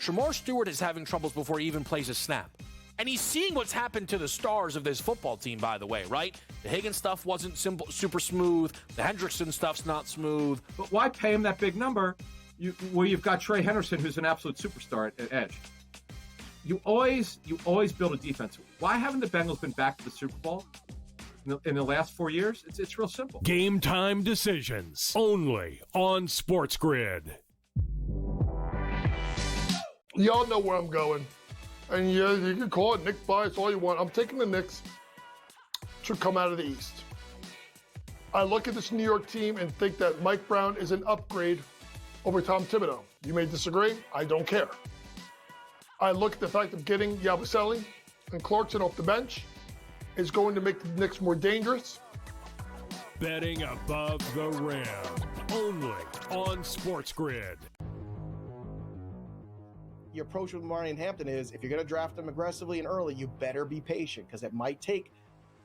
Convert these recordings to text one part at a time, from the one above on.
Shamar Stewart is having troubles before he even plays a snap. And he's seeing what's happened to the stars of this football team, by the way, right? The Higgins stuff wasn't super smooth. The Hendrickson stuff's not smooth. But why pay him that big number where you've got Trey Henderson, who's an absolute superstar at edge? You always build a defense. Why haven't the Bengals been back to the Super Bowl in the last 4 years? It's real simple. Game time decisions only on SportsGrid. Y'all know where I'm going. And yeah, you can call it Knicks bias all you want. I'm taking the Knicks to come out of the East. I look at this New York team and think that Mike Brown is an upgrade over Tom Thibodeau. You may disagree. I don't care. I look at the fact of getting Yabusele and Clarkson off the bench is going to make the Knicks more dangerous. Betting above the rim, only on SportsGrid. The approach with Marion Hampton is if you're going to draft him aggressively and early, you better be patient because it might take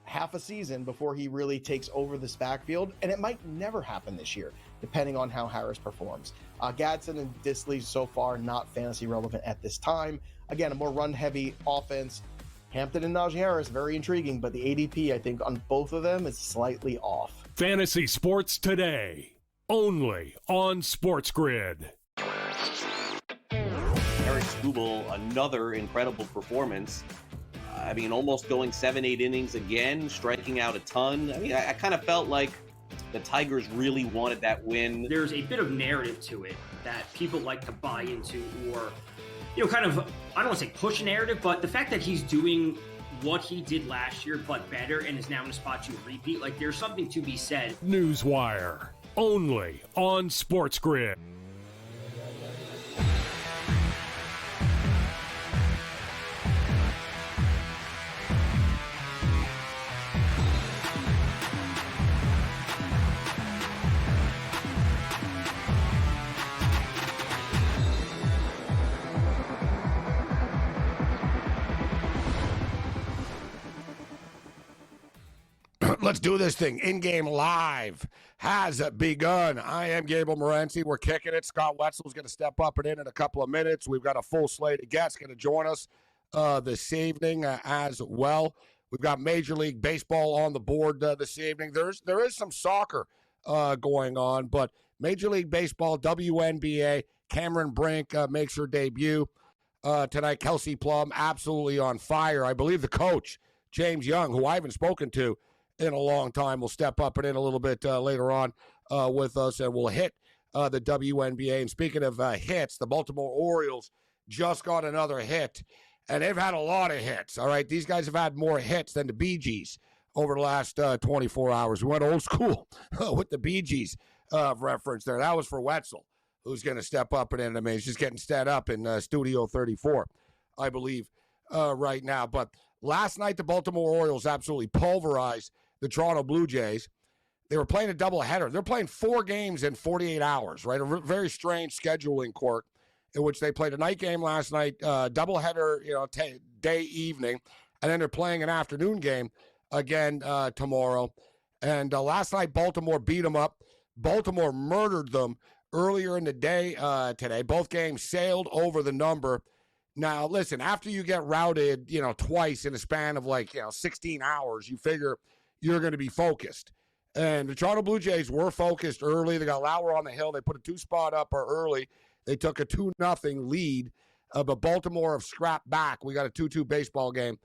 half a season before he really takes over this backfield, and it might never happen this year, depending on how Harris performs. Gadsden and Disley so far not fantasy relevant at this time. Again, a more run-heavy offense. Hampton and Najee Harris, very intriguing, but the ADP, I think, on both of them is slightly off. Fantasy Sports Today, only on SportsGrid. Eric Skubal, another incredible performance. I mean, almost going 7-8 innings again, striking out a ton. I mean, I kind of felt like the Tigers really wanted that win. There's a bit of narrative to it that people like to buy into or, kind of, I don't want to say push a narrative, but the fact that he's doing what he did last year, but better, and is now in a spot to repeat, like there's something to be said. Newswire, only on SportsGrid. Let's do this thing. In-game live has begun. I am Gabriel Morency. We're kicking it. Scott Wetzel's going to step up and in a couple of minutes. We've got a full slate of guests going to join us this evening as well. We've got Major League Baseball on the board this evening. There is some soccer going on, but Major League Baseball, WNBA, Cameron Brink makes her debut tonight. Kelsey Plum, absolutely on fire. I believe the coach, James Young, who I haven't spoken to in a long time, will step up and in a little bit later on with us, and we'll hit the WNBA. And speaking of hits, the Baltimore Orioles just got another hit, and they've had a lot of hits, all right? These guys have had more hits than the Bee Gees over the last 24 hours. We went old school with the Bee Gees reference there. That was for Wetzel, who's going to step up and in. I mean, he's just getting set up in Studio 34, I believe, right now. But last night, the Baltimore Orioles absolutely pulverized the Toronto Blue Jays. They were playing a doubleheader. They're playing 4 games in 48 hours, right? A very strange scheduling quirk in which they played a night game last night, doubleheader, day, evening, and then they're playing an afternoon game again tomorrow. And last night, Baltimore beat them up. Baltimore murdered them earlier in the day today. Both games sailed over the number. Now, listen, after you get routed, twice in a span of 16 hours, you figure you're going to be focused. And the Toronto Blue Jays were focused early. They got Lauer on the hill. They put a 2-spot up early. They took a 2-0 lead. But Baltimore have scrapped back. We got a 2-2 baseball game.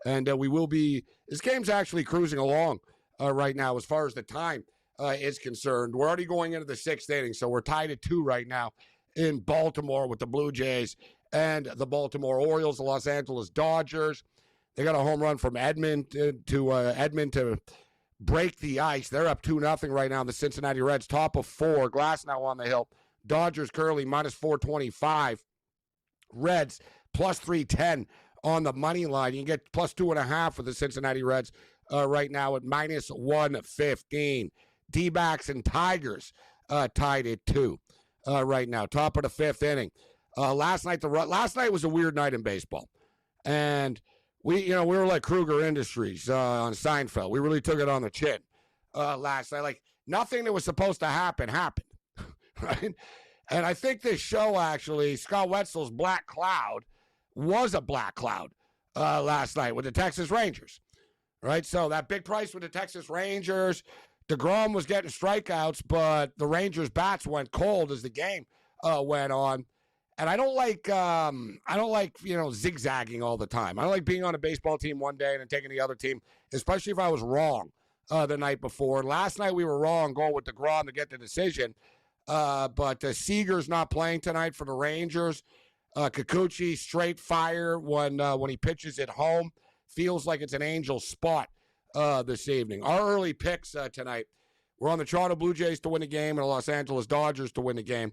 And we will be – this game's actually cruising along right now as far as the time is concerned. We're already going into the 6th inning, so we're tied at 2 right now in Baltimore with the Blue Jays and the Baltimore Orioles, the Los Angeles Dodgers. They got a home run from Edmund to break the ice. They're up 2-0 right now. The Cincinnati Reds, top of 4. Glass now on the hill. Dodgers currently minus 425. Reds plus 310 on the money line. You can get plus 2.5 for the Cincinnati Reds right now at minus 115. D-backs and Tigers tied at 2 right now. Top of the 5th inning. Last night was a weird night in baseball, and we were like Kruger Industries on Seinfeld. We really took it on the chin last night. Like nothing that was supposed to happen happened, right? And I think this show, actually, Scott Wetzel's Black Cloud was a black cloud last night with the Texas Rangers, right? So that big price with the Texas Rangers, DeGrom was getting strikeouts, but the Rangers' bats went cold as the game went on. And I don't like zigzagging all the time. I don't like being on a baseball team one day and then taking the other team, especially if I was wrong the night before. And last night we were wrong going with DeGrom to get the decision. But Seager's not playing tonight for the Rangers. Kikuchi straight fire when he pitches at home. Feels like it's an angel spot this evening. Our early picks tonight, we're on the Toronto Blue Jays to win the game and the Los Angeles Dodgers to win the game.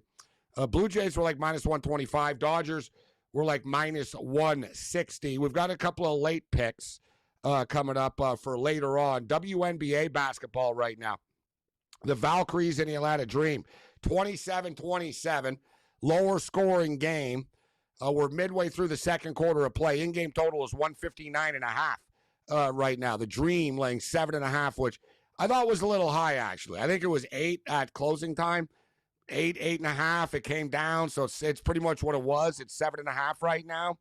Blue Jays were like minus 125. Dodgers were like minus 160. We've got a couple of late picks coming up for later on. WNBA basketball right now. The Valkyries and the Atlanta Dream, 27-27, lower scoring game. We're midway through the second quarter of play. In-game total is 159.5 right now. The Dream laying 7.5, which I thought was a little high, actually. I think it was 8 at closing time. 8.5. It came down, so it's pretty much what it was. It's 7.5 right now.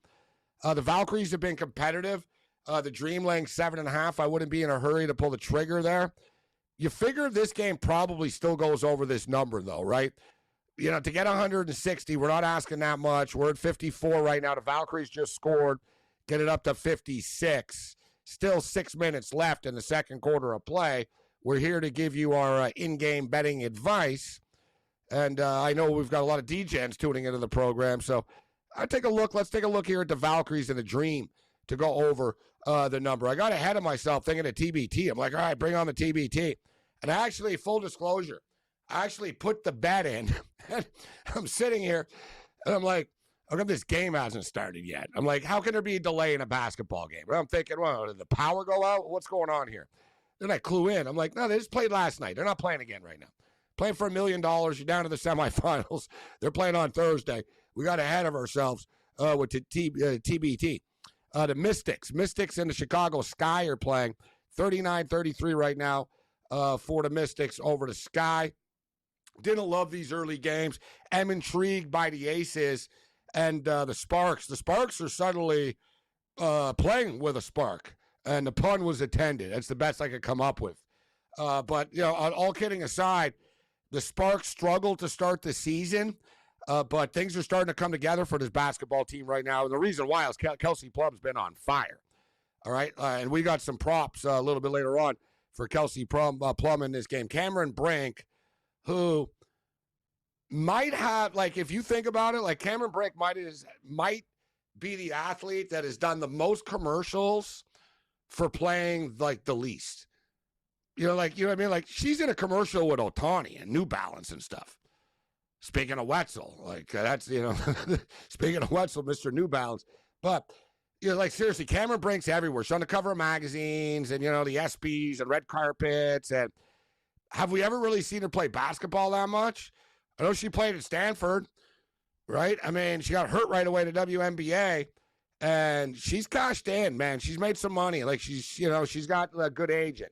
The Valkyries have been competitive. The Dream laying 7.5. I wouldn't be in a hurry to pull the trigger there. You figure this game probably still goes over this number, though, right? You know, to get 160, we're not asking that much. We're at 54 right now. The Valkyries just scored. Get it up to 56. Still 6 minutes left in the second quarter of play. We're here to give you our in-game betting advice. And I know we've got a lot of DJs tuning into the program. So let's take a look here at the Valkyries and the Dream to go over the number. I got ahead of myself thinking of TBT. I'm like, all right, bring on the TBT. And actually, full disclosure, I actually put the bet in. And I'm sitting here, and I'm like, how come this game hasn't started yet? I'm like, how can there be a delay in a basketball game? And I'm thinking, well, did the power go out? What's going on here? Then I clue in. I'm like, no, they just played last night. They're not playing again right now. Playing for $1 million. You're down to the semifinals. They're playing on Thursday. We got ahead of ourselves with the TBT. The Mystics and the Chicago Sky are playing 39-33 right now for the Mystics over the Sky. Didn't love these early games. Am intrigued by the Aces and the Sparks. The Sparks are suddenly playing with a spark, and the pun was intended. That's the best I could come up with. But, you know, all kidding aside, the Sparks struggled to start the season, but things are starting to come together for this basketball team right now. And the reason why is Kelsey Plum's been on fire. All right, and we got some props a little bit later on for Kelsey Plum in this game. Cameron Brink, who might have, like, if you think about it, like Cameron Brink might be the athlete that has done the most commercials for playing like the least. You know what I mean? Like, she's in a commercial with Ohtani and New Balance and stuff. Speaking of Wetzel, like, that's, you know, speaking of Wetzel, Mr. New Balance. But, you know, like, seriously, Cameron Brink's everywhere. She's on the cover of magazines and, you know, the ESPYs and red carpets. And have we ever really seen her play basketball that much? I know she played at Stanford, right? I mean, she got hurt right away to WNBA. And she's cashed in, man. She's made some money. Like, she's got a good agent.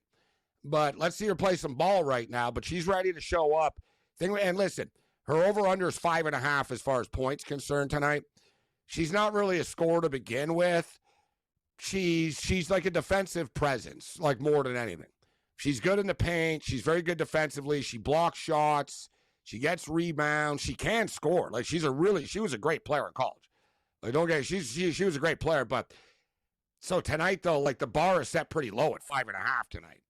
But let's see her play some ball right now. But she's ready to show up. And listen, her over-under is 5.5 as far as points concerned tonight. She's not really a scorer to begin with. She's like a defensive presence, like more than anything. She's good in the paint. She's very good defensively. She blocks shots. She gets rebounds. She can score. Like, she was a great player in college. Like, don't get she was a great player. But so tonight though, like, the bar is set pretty low at 5.5 tonight.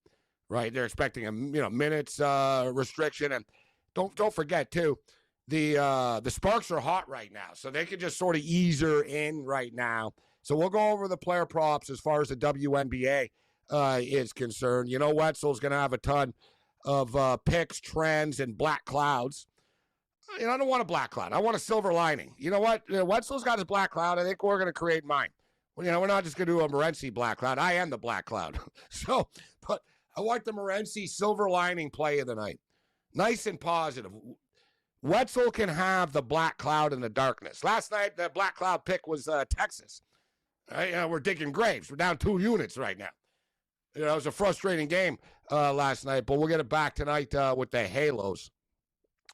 Right, they're expecting a minutes restriction, and don't forget too, the Sparks are hot right now, so they could just sort of ease her in right now. So we'll go over the player props as far as the WNBA is concerned. You know, Wetzel's going to have a ton of picks, trends, and black clouds. You know, I don't want a black cloud. I want a silver lining. You know what? Wetzel's got his black cloud. I think we're going to create mine. Well, you know, we're not just going to do a Morency black cloud. I am the black cloud. So, but I want the Morency silver lining play of the night. Nice and positive. Wetzel can have the black cloud in the darkness. Last night, the black cloud pick was Texas. Right? We're digging graves. We're down 2 units right now. You know, it was a frustrating game last night, but we'll get it back tonight with the Halos.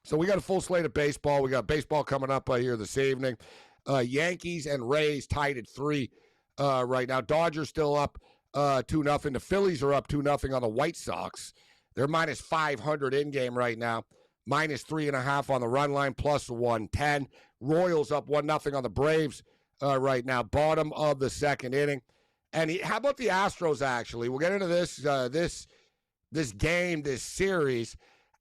So we got a full slate of baseball. We got baseball coming up here this evening. Yankees and Rays tied at 3 right now. Dodgers still up 2-0. The Phillies are up 2-0 on the White Sox. They're minus 500 in-game right now. Minus 3.5 on the run line, plus 110. Royals up 1-0 on the Braves right now. Bottom of the second inning. And how about the Astros, actually? We'll get into this game, this series.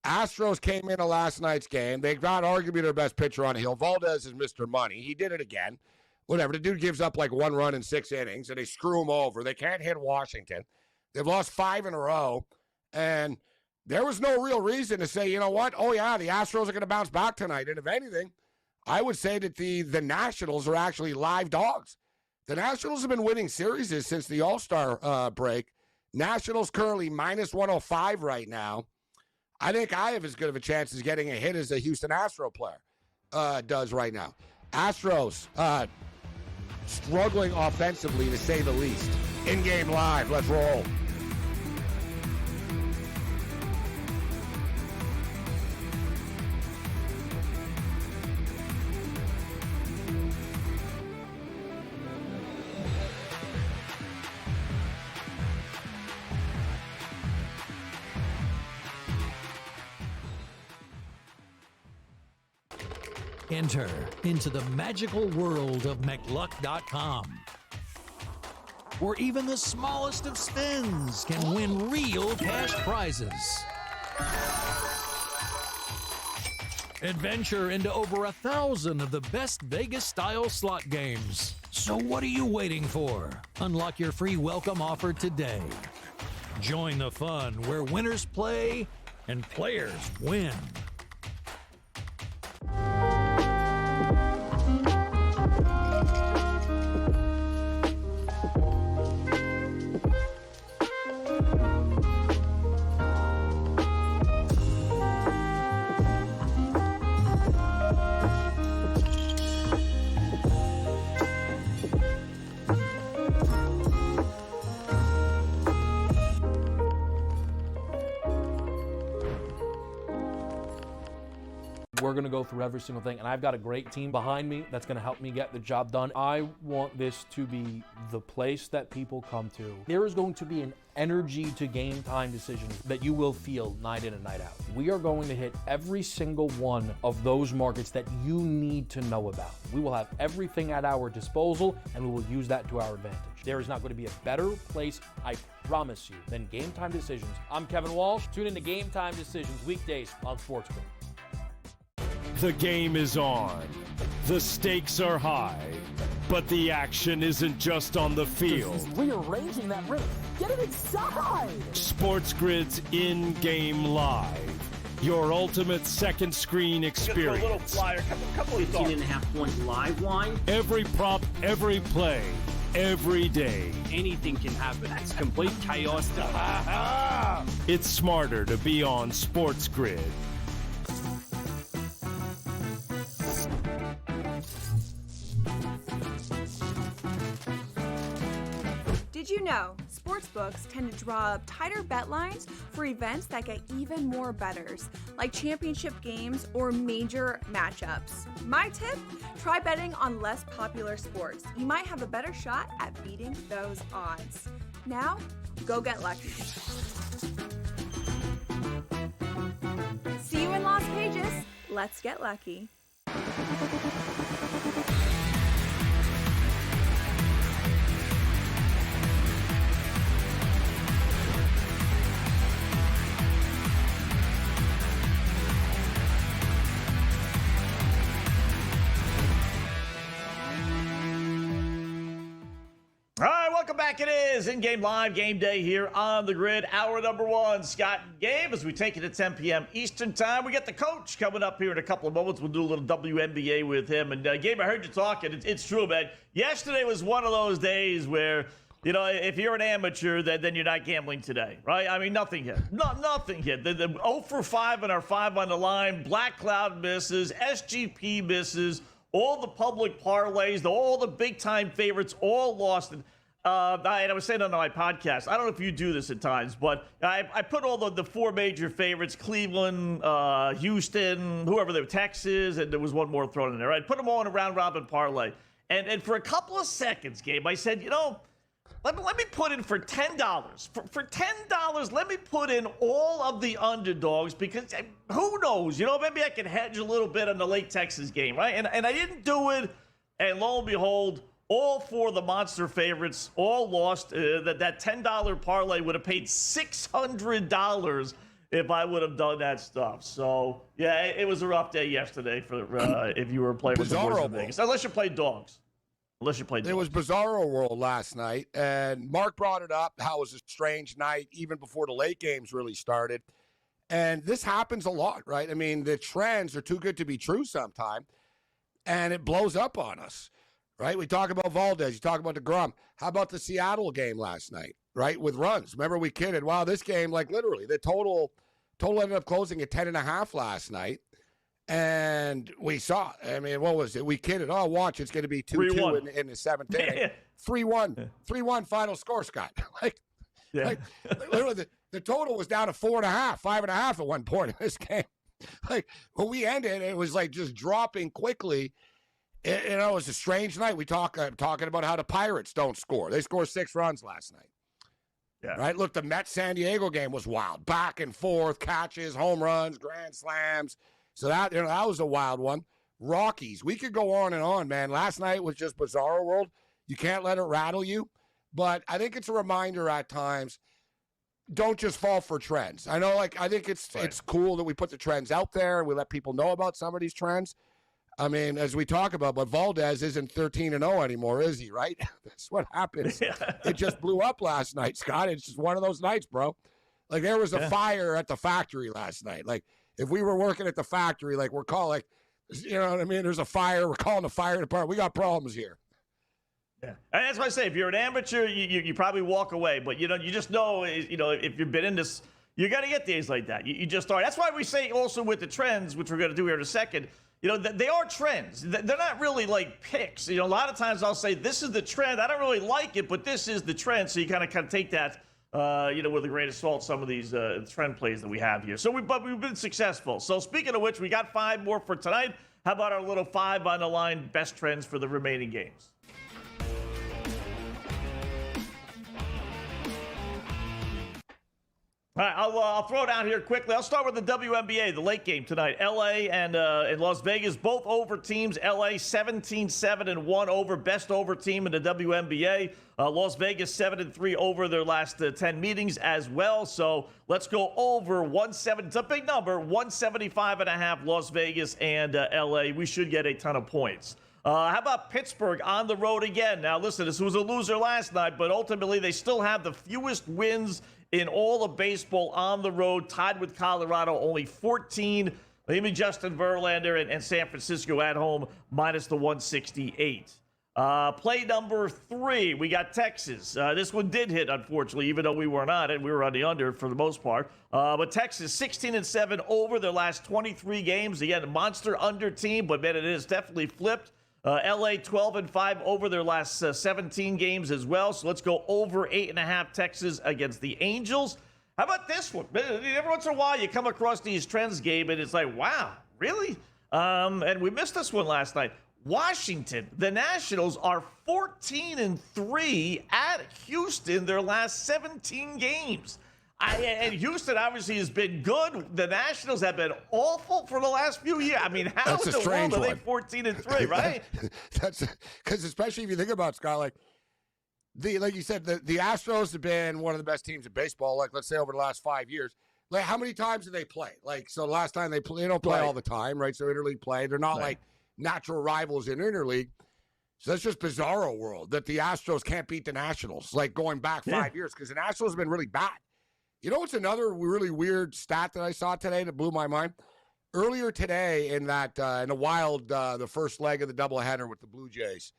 Astros came into last night's game. They got arguably their best pitcher on the hill. Valdez is Mr. Money. He did it again. Whatever. The dude gives up like 1 run in 6 innings, and they screw him over. They can't hit Washington. They've lost 5 in a row. And there was no real reason to say, you know what? Oh, yeah, the Astros are going to bounce back tonight. And if anything, I would say that the Nationals are actually live dogs. The Nationals have been winning series since the All-Star break. Nationals currently minus 105 right now. I think I have as good of a chance as getting a hit as a Houston Astro player does right now. Astros struggling offensively, to say the least. In-game live. Let's roll. Enter into the magical world of McLuck.com, where even the smallest of spins can win real cash prizes. Adventure into over 1,000 of the best Vegas-style slot games. So what are you waiting for? Unlock your free welcome offer today. Join the fun where winners play and players win. We're going to go through every single thing, and I've got a great team behind me that's going to help me get the job done. I want this to be the place that people come to. There is going to be an energy to game time decisions that you will feel night in and night out. We are going to hit every single one of those markets that you need to know about. We will have everything at our disposal, and we will use that to our advantage. There is not going to be a better place, I promise you, than Game Time Decisions. I'm Kevin Walsh. Tune in to Game Time Decisions weekdays on SportsGrid. The game is on. The stakes are high. But the action isn't just on the field. He's rearranging that ring. Get it inside! SportsGrid's in-game live. Your ultimate second screen experience. A little flyer, couple 18.5 point live line. Every prop, every play, every day. Anything can happen. It's complete chaos. It's smarter to be on SportsGrid. Did you know sportsbooks tend to draw up tighter bet lines for events that get even more bettors, like championship games or major matchups? My tip, try betting on less popular sports. You might have a better shot at beating those odds. Now, go get lucky. See you in Las Vegas. Let's get lucky. All right, welcome back. It is in-game live game day here on the grid. Hour number 1, Scott and Gabe, as we take it at 10 p.m. Eastern time. We get the coach coming up here in a couple of moments. We'll do a little WNBA with him. And Gabe, I heard you talking. It's true, man. Yesterday was one of those days where, you know, if you're an amateur, then you're not gambling today, right? I mean, nothing hit. Nothing hit. The 0 for 5 and our 5 on the line. Black Cloud misses. SGP misses. All the public parlays, all the big-time favorites, all lost. And I was saying on my podcast, I don't know if you do this at times, but I put all the four major favorites, Cleveland, Houston, whoever they were, Texas, and there was one more thrown in there. I put them all in a round-robin parlay. And for a couple of seconds, Gabe, I said, let me put in for $10. For $10, let me put in all of the underdogs because who knows? Maybe I can hedge a little bit on the late Texas game, right? And I didn't do it, and lo and behold, all four of the monster favorites all lost. That $10 parlay would have paid $600 if I would have done that stuff. So, yeah, it was a rough day yesterday for if you were playing with the boys in Vegas. Unless you played dogs. It was Bizarro World last night, and Mark brought it up, how it was a strange night even before the late games really started. And this happens a lot, right? I mean, the trends are too good to be true sometimes, and it blows up on us. Right? We talk about Valdez. You talk about DeGrom. How about the Seattle game last night, right, with runs? Remember we kidded, wow, this game, like literally, the total ended up closing at 10.5 last night. And we saw, I mean, what was it? We kidded, oh, watch, it's going to be 2-2 in the seventh inning. 3-1 final score, Scott. Literally, the total was down to 4.5, 5.5 at one point in this game. Like, when we ended, it was like just dropping quickly. It was a strange night. We talking about how the Pirates don't score. They scored 6 runs last night. Yeah. Right? Look, the Mets-San Diego game was wild. Back and forth, catches, home runs, grand slams. So that was a wild one. Rockies. We could go on and on, man. Last night was just Bizarro World. You can't let it rattle you. But I think it's a reminder at times, don't just fall for trends. I know, I think it's cool that we put the trends out there and we let people know about some of these trends. I mean, as we talk about, but Valdez isn't 13-0 anymore, is he, right? That's what happens. It just blew up last night, Scott. It's just one of those nights, bro. Like, there was a fire at the factory last night. Like, if we were working at the factory, like, we're calling, you know what I mean? There's a fire. We're calling the fire department. We got problems here. Yeah. And that's what I say. If you're an amateur, you probably walk away. But, you just know, if you've been in this, you got to get days like that. You just are. That's why we say also with the trends, which we're going to do here in a second, they are trends. They're not really like picks. A lot of times I'll say, this is the trend. I don't really like it, but this is the trend. So you kind of take that, with a grain of salt, some of these trend plays that we have here. But we've been successful. So speaking of which, we got 5 more for tonight. How about our little 5 on the line best trends for the remaining games? All right, I'll throw it out here quickly. I'll start with the WNBA, the late game tonight. LA and Las Vegas, both over teams. LA 17-7-1 over, best over team in the WNBA. Las Vegas 7-3 over their last 10 meetings as well. So let's go over 170. It's a big number, 175.5 Las Vegas and LA. We should get a ton of points. How about Pittsburgh on the road again? Now, listen, this was a loser last night, but ultimately they still have the fewest wins in all of baseball on the road, tied with Colorado, only 14. Maybe Justin Verlander and San Francisco at home, minus the 168. Play number 3, we got Texas. This one did hit, unfortunately, even though we weren't on it. We were on the under for the most part. But Texas, 16-7 over their last 23 games. Again, a monster under team, but man, it is definitely flipped. LA 12-5 over their last 17 games as well. So let's go over 8.5 Texas against the Angels. How about this one? Every once in a while you come across these trends, Gabe, and it's like, wow, really? And we missed this one last night. Washington, the Nationals are 14-3 at Houston their last 17 games. And Houston obviously has been good. The Nationals have been awful for the last few years. I mean, how in the world are they 14-3, right? That's because, especially if you think about, Scott, like you said, the Astros have been one of the best teams in baseball. Like, let's say over the last 5 years. Like, how many times do they play? Like, so the last time they don't play all the time, right? So interleague play, they're not like natural rivals in interleague. So that's just Bizarro World that the Astros can't beat the Nationals. Like, going back 5 years, because the Nationals have been really bad. You know what's another really weird stat that I saw today that blew my mind? Earlier today in the Wild, the first leg of the doubleheader with the Blue Jays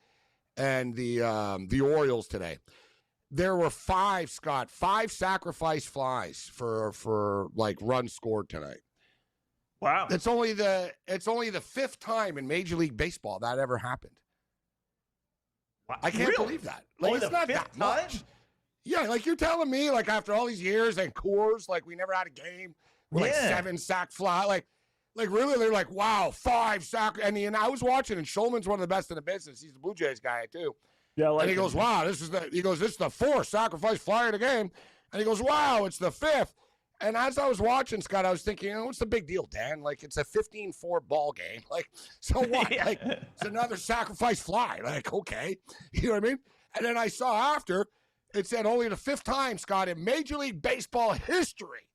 and the Orioles today, there were 5 sacrifice flies for like runs scored tonight. Wow. It's only the 5th time in Major League Baseball that ever happened. I can't Really? believe that. Like, Only it's the not fifth that much. time? Yeah, like you're telling me, like after all these years and Coors, like we never had a game with like 7 sack fly. Like really, they're like, wow, 5 sack. And I was watching, and Schulman's one of the best in the business. He's the Blue Jays guy too. Yeah, and he goes, wow, this is the 4th sacrifice fly of the game. And he goes, wow, it's the 5th. And as I was watching, Scott, I was thinking, what's the big deal, Dan? Like, it's a 15-4 ball game. Like, so what? Yeah. Like, it's another sacrifice fly. Like, okay. You know what I mean? And then I saw after, it said only the 5th time, Scott, in Major League Baseball history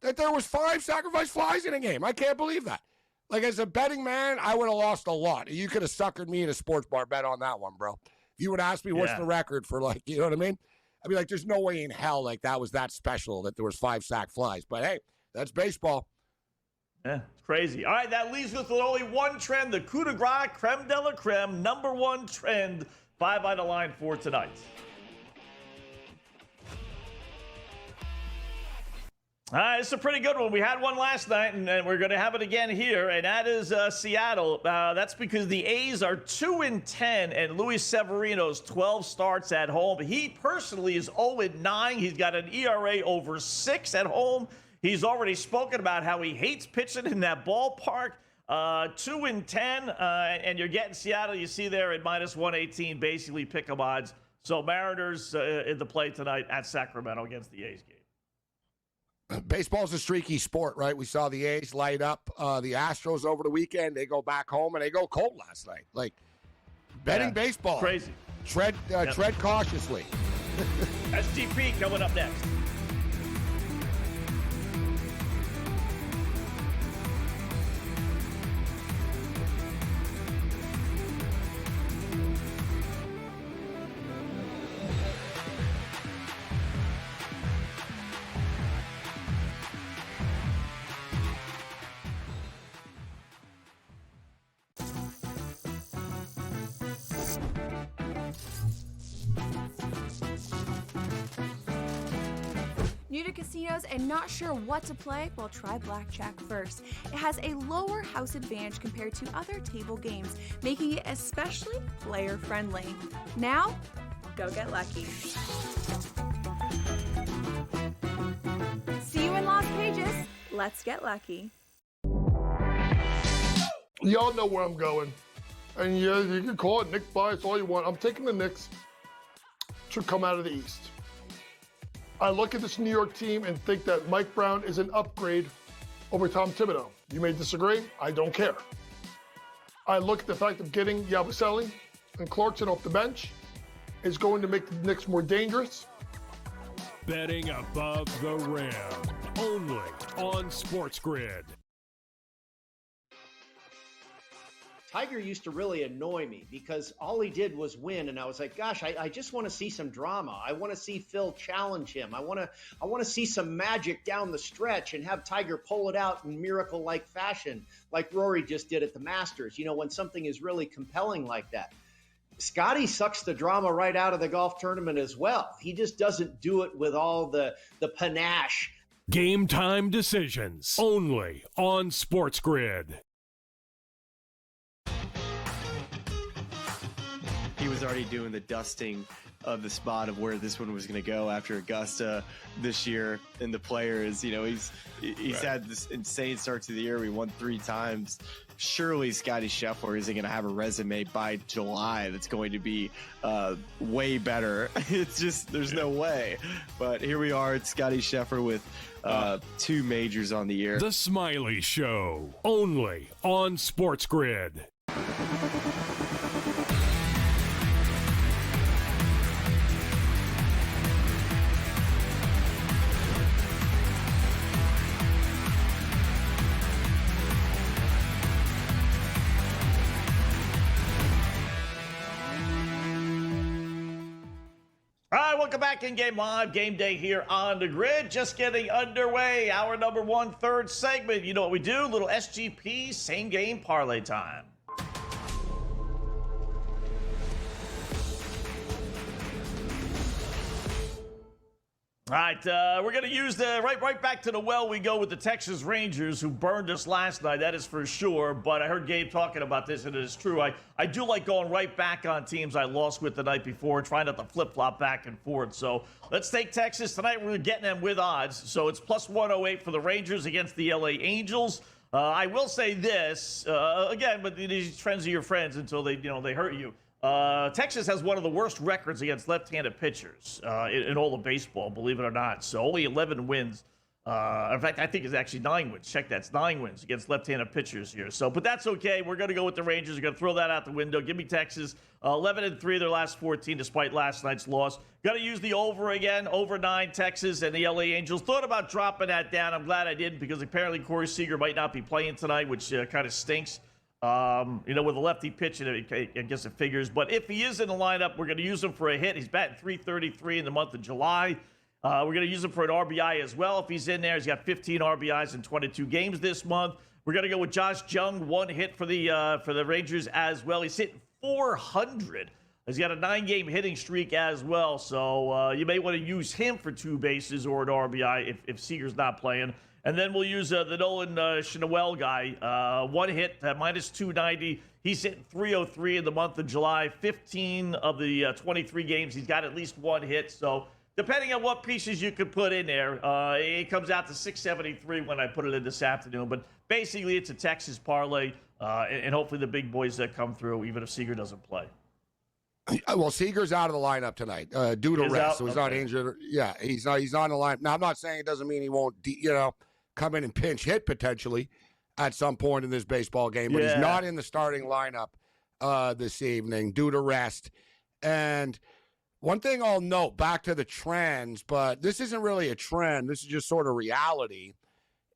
that there was 5 sacrifice flies in a game. I can't believe that. Like, as a betting man, I would have lost a lot. You could have suckered me in a sports bar bet on that one, bro. If you would ask me what's the record for, like, you know what I mean? I'd be like, there's no way in hell like that was that special that there was 5 sack flies. But, hey, that's baseball. Yeah, it's crazy. All right, that leaves us with only one trend, the coup de grace, creme de la creme, #1 trend, 5 on the line for tonight. All right, it's a pretty good one. We had one last night, and we're going to have it again here, and that is Seattle. That's because the A's are 2-10, and Luis Severino's 12 starts at home. He personally is 0-9. He's got an ERA over 6 at home. He's already spoken about how he hates pitching in that ballpark. 2-10, and you're getting Seattle. You see there at -118, basically pick 'em odds. So Mariners in the play tonight at Sacramento against the A's game. Baseball's a streaky sport, right? We saw the A's light up the Astros over the weekend. They go back home, and they go cold last night. Like, betting baseball. Crazy. Tread cautiously. SGP coming up next. New to casinos and not sure what to play? Well, try blackjack first. It has a lower house advantage compared to other table games, making it especially player-friendly. Now, go get lucky. See you in Las Vegas. Let's get lucky. Y'all know where I'm going. And yeah, you can call it Nick bias all you want. I'm taking the Knicks to come out of the East. I look at this New York team and think that Mike Brown is an upgrade over Tom Thibodeau. You may disagree. I don't care. I look at the fact of getting Yabusele and Clarkson off the bench is going to make the Knicks more dangerous. Betting above the rim. Only on SportsGrid. Tiger used to really annoy me because all he did was win, and I was like, gosh, I just want to see some drama. I want to see Phil challenge him. I want to see some magic down the stretch and have Tiger pull it out in miracle-like fashion, like Rory just did at the Masters, you know, when something is really compelling like that. Scotty sucks the drama right out of the golf tournament as well. He just doesn't do it with all the panache. Game time decisions. Only on SportsGrid. He was already doing the dusting of the spot of where this one was going to go after Augusta this year. And the players, you know, he's had this insane start to the year. We won 3 times. Surely Scotty Scheffler isn't going to have a resume by July that's going to be way better. It's just, there's no way. But here we are. It's Scotty Scheffler with 2 majors on the year. The Smiley Show. Only on SportsGrid. All right, welcome back in Game Live. Game Day here on the grid. Just getting underway. Hour number 1, third segment. You know what we do? Little SGP, same game parlay time. All All right, we're going to use the right back to the well we go with the Texas Rangers, who burned us last night. That is for sure. But I heard Gabe talking about this, and it is true. I do like going right back on teams I lost with the night before, trying not to flip-flop back and forth. So let's take Texas tonight. We're getting them with odds. So it's plus 108 for the Rangers against the LA Angels. I will say this again, but these trends are your friends until they hurt you. Texas has one of the worst records against left-handed pitchers in all of baseball, believe it or not. So only 11 wins. In fact, I think it's actually 9 wins. Check that. It's 9 wins against left-handed pitchers here. So, but that's okay. We're going to go with the Rangers. We're going to throw that out the window. Give me Texas. 11-3 their last 14, despite last night's loss. Got to use the over again. Over 9, Texas and the LA Angels. Thought about dropping that down. I'm glad I didn't, because apparently Corey Seager might not be playing tonight, which kind of stinks. With a lefty pitching, I guess it figures. But if he is in the lineup, we're going to use him for a hit. He's batting .333 in the month of July. We're going to use him for an RBI as well. If he's in there, he's got 15 RBIs in 22 games this month. We're going to go with Josh Jung, 1 hit for the Rangers as well. He's hitting .400. He's got a 9-game hitting streak as well. So you may want to use him for 2 bases or an RBI if Seager's not playing. And then we'll use the Nolan Chanel guy. 1 hit, minus 290. He's hitting .303 in the month of July. 15 of the 23 games, he's got at least 1 hit. So depending on what pieces you could put in there, it comes out to 673 when I put it in this afternoon. But basically, it's a Texas parlay, and hopefully the big boys that come through, even if Seager doesn't play. Well, Seager's out of the lineup tonight due to rest, so he's not injured. Yeah, he's not in the lineup. Now, I'm not saying it doesn't mean he won't, come in and pinch hit potentially at some point in this baseball game, but he's not in the starting lineup this evening due to rest. And one thing I'll note, back to the trends, but this isn't really a trend. This is just sort of reality,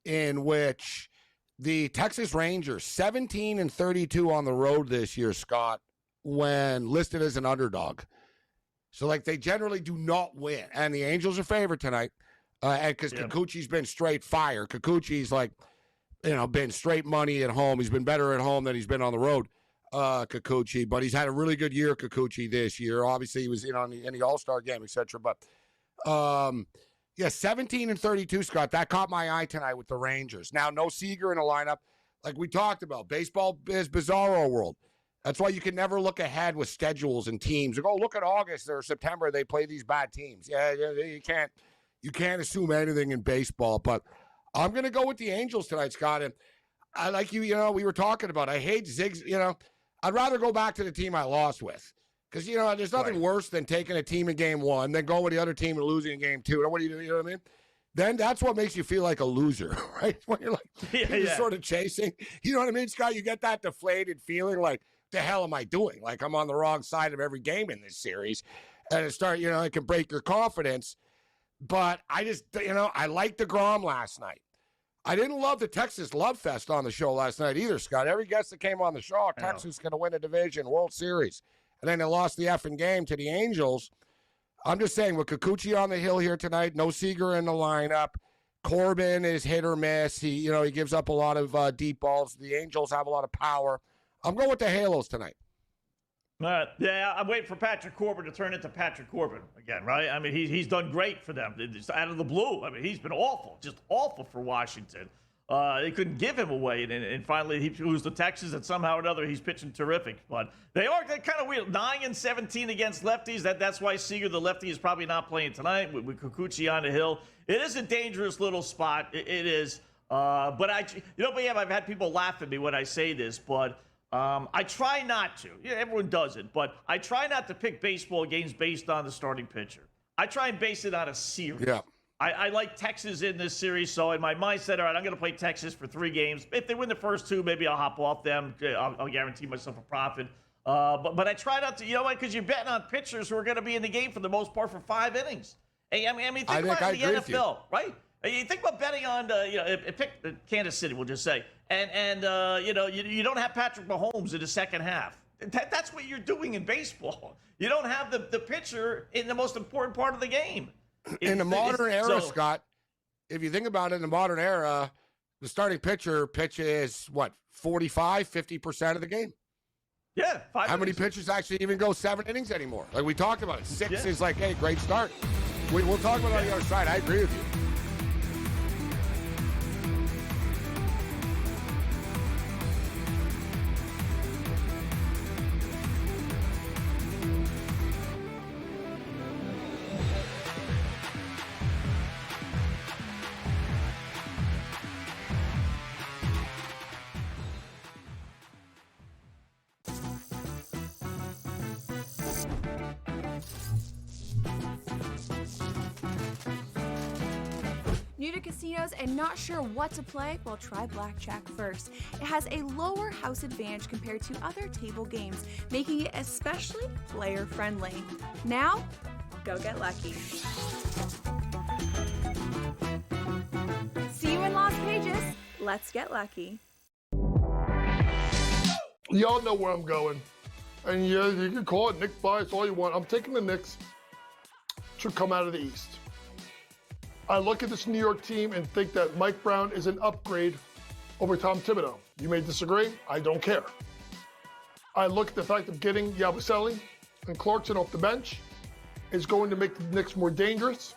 in which the Texas Rangers, 17-32 on the road this year, Scott, when listed as an underdog. So, they generally do not win. And the Angels are favored tonight. And because Kikuchi's been straight fire. Kikuchi's been straight money at home. He's been better at home than he's been on the road, Kikuchi. But he's had a really good year, Kikuchi, this year. Obviously, he was in the All-Star game, etc. But, 17-32, Scott. That caught my eye tonight with the Rangers. Now, no Seager in the lineup. Like we talked about, baseball is bizarro world. That's why you can never look ahead with schedules and teams. You go, look at August or September, they play these bad teams. Yeah, you can't assume anything in baseball. But I'm going to go with the Angels tonight, Scott. And I like we were talking about, I hate zigs, I'd rather go back to the team I lost with. Because, there's nothing worse than taking a team in game 1, then going with the other team and losing in game 2. And what do you do? You know what I mean? Then that's what makes you feel like a loser, right? When you're you're sort of chasing. You know what I mean, Scott? You get that deflated feeling like, the hell am I doing? Like I'm on the wrong side of every game in this series. And it can break your confidence. But I just, I liked DeGrom last night. I didn't love the Texas Love Fest on the show last night either, Scott. Every guest that came on the show, Texas is going to win a division, World Series. And then they lost the effing game to the Angels. I'm just saying, with Kikuchi on the hill here tonight, no Seager in the lineup. Corbin is hit or miss. He gives up a lot of deep balls. The Angels have a lot of power. I'm going with the Halos tonight. I'm waiting for Patrick Corbin to turn into Patrick Corbin again, right? I mean, he's done great for them. It's out of the blue. I mean, he's been awful, just awful for Washington. They couldn't give him away, and finally he moves to Texas, and somehow or another he's pitching terrific. But they're kind of weird. 9-17 against lefties. That's why Seager, the lefty, is probably not playing tonight with Kikuchi on the hill. It is a dangerous little spot. It is. But I've had people laugh at me when I say this, but I try not to. Yeah, everyone does it, but I try not to pick baseball games based on the starting pitcher. I try and base it on a series. Yeah. I like Texas in this series, so in my mindset, all right, I'm going to play Texas for 3 games. If they win the first 2, maybe I'll hop off them. I'll guarantee myself a profit. But I try not to, because you're betting on pitchers who are going to be in the game for the most part for 5 innings. Hey, I mean, think about the NFL, right? You think about betting on, pick Kansas City, we'll just say, and you don't have Patrick Mahomes in the second half. That's what you're doing in baseball. You don't have the pitcher in the most important part of the game. In the modern era, Scott, if you think about it, in the modern era, the starting pitcher pitches, 45-50% of the game? Yeah. How many pitchers actually even go 7 innings anymore? Like we talked about it. 6 is like, hey, great start. We'll talk about it on the other side. I agree with you. New to casinos and not sure what to play? Well, try blackjack first. It has a lower house advantage compared to other table games, making it especially player-friendly. Now, go get lucky. See you in Las Vegas. Let's get lucky. Y'all know where I'm going. And yeah, you can call it Nick bias all you want. I'm taking the Knicks to come out of the East. I look at this New York team and think that Mike Brown is an upgrade over Tom Thibodeau. You may disagree. I don't care. I look at the fact of getting Yabusele and Clarkson off the bench is going to make the Knicks more dangerous.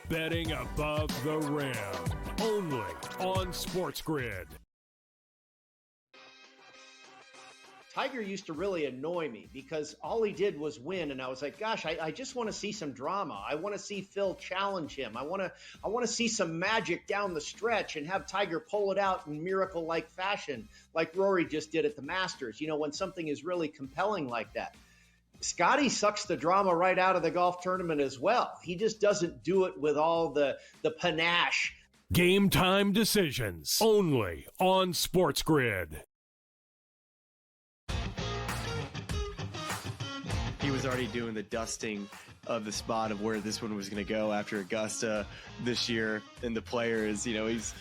Betting above the rim, only on SportsGrid. Tiger used to really annoy me because all he did was win, and I was like, gosh, I just want to see some drama. I want to see Phil challenge him. I want to see some magic down the stretch and have Tiger pull it out in miracle-like fashion, like Rory just did at the Masters, when something is really compelling like that. Scotty sucks the drama right out of the golf tournament as well. He just doesn't do it with all the panache. Game time decisions, only on SportsGrid. He was already doing the dusting of the spot of where this one was going to go after Augusta this year. And the players, he's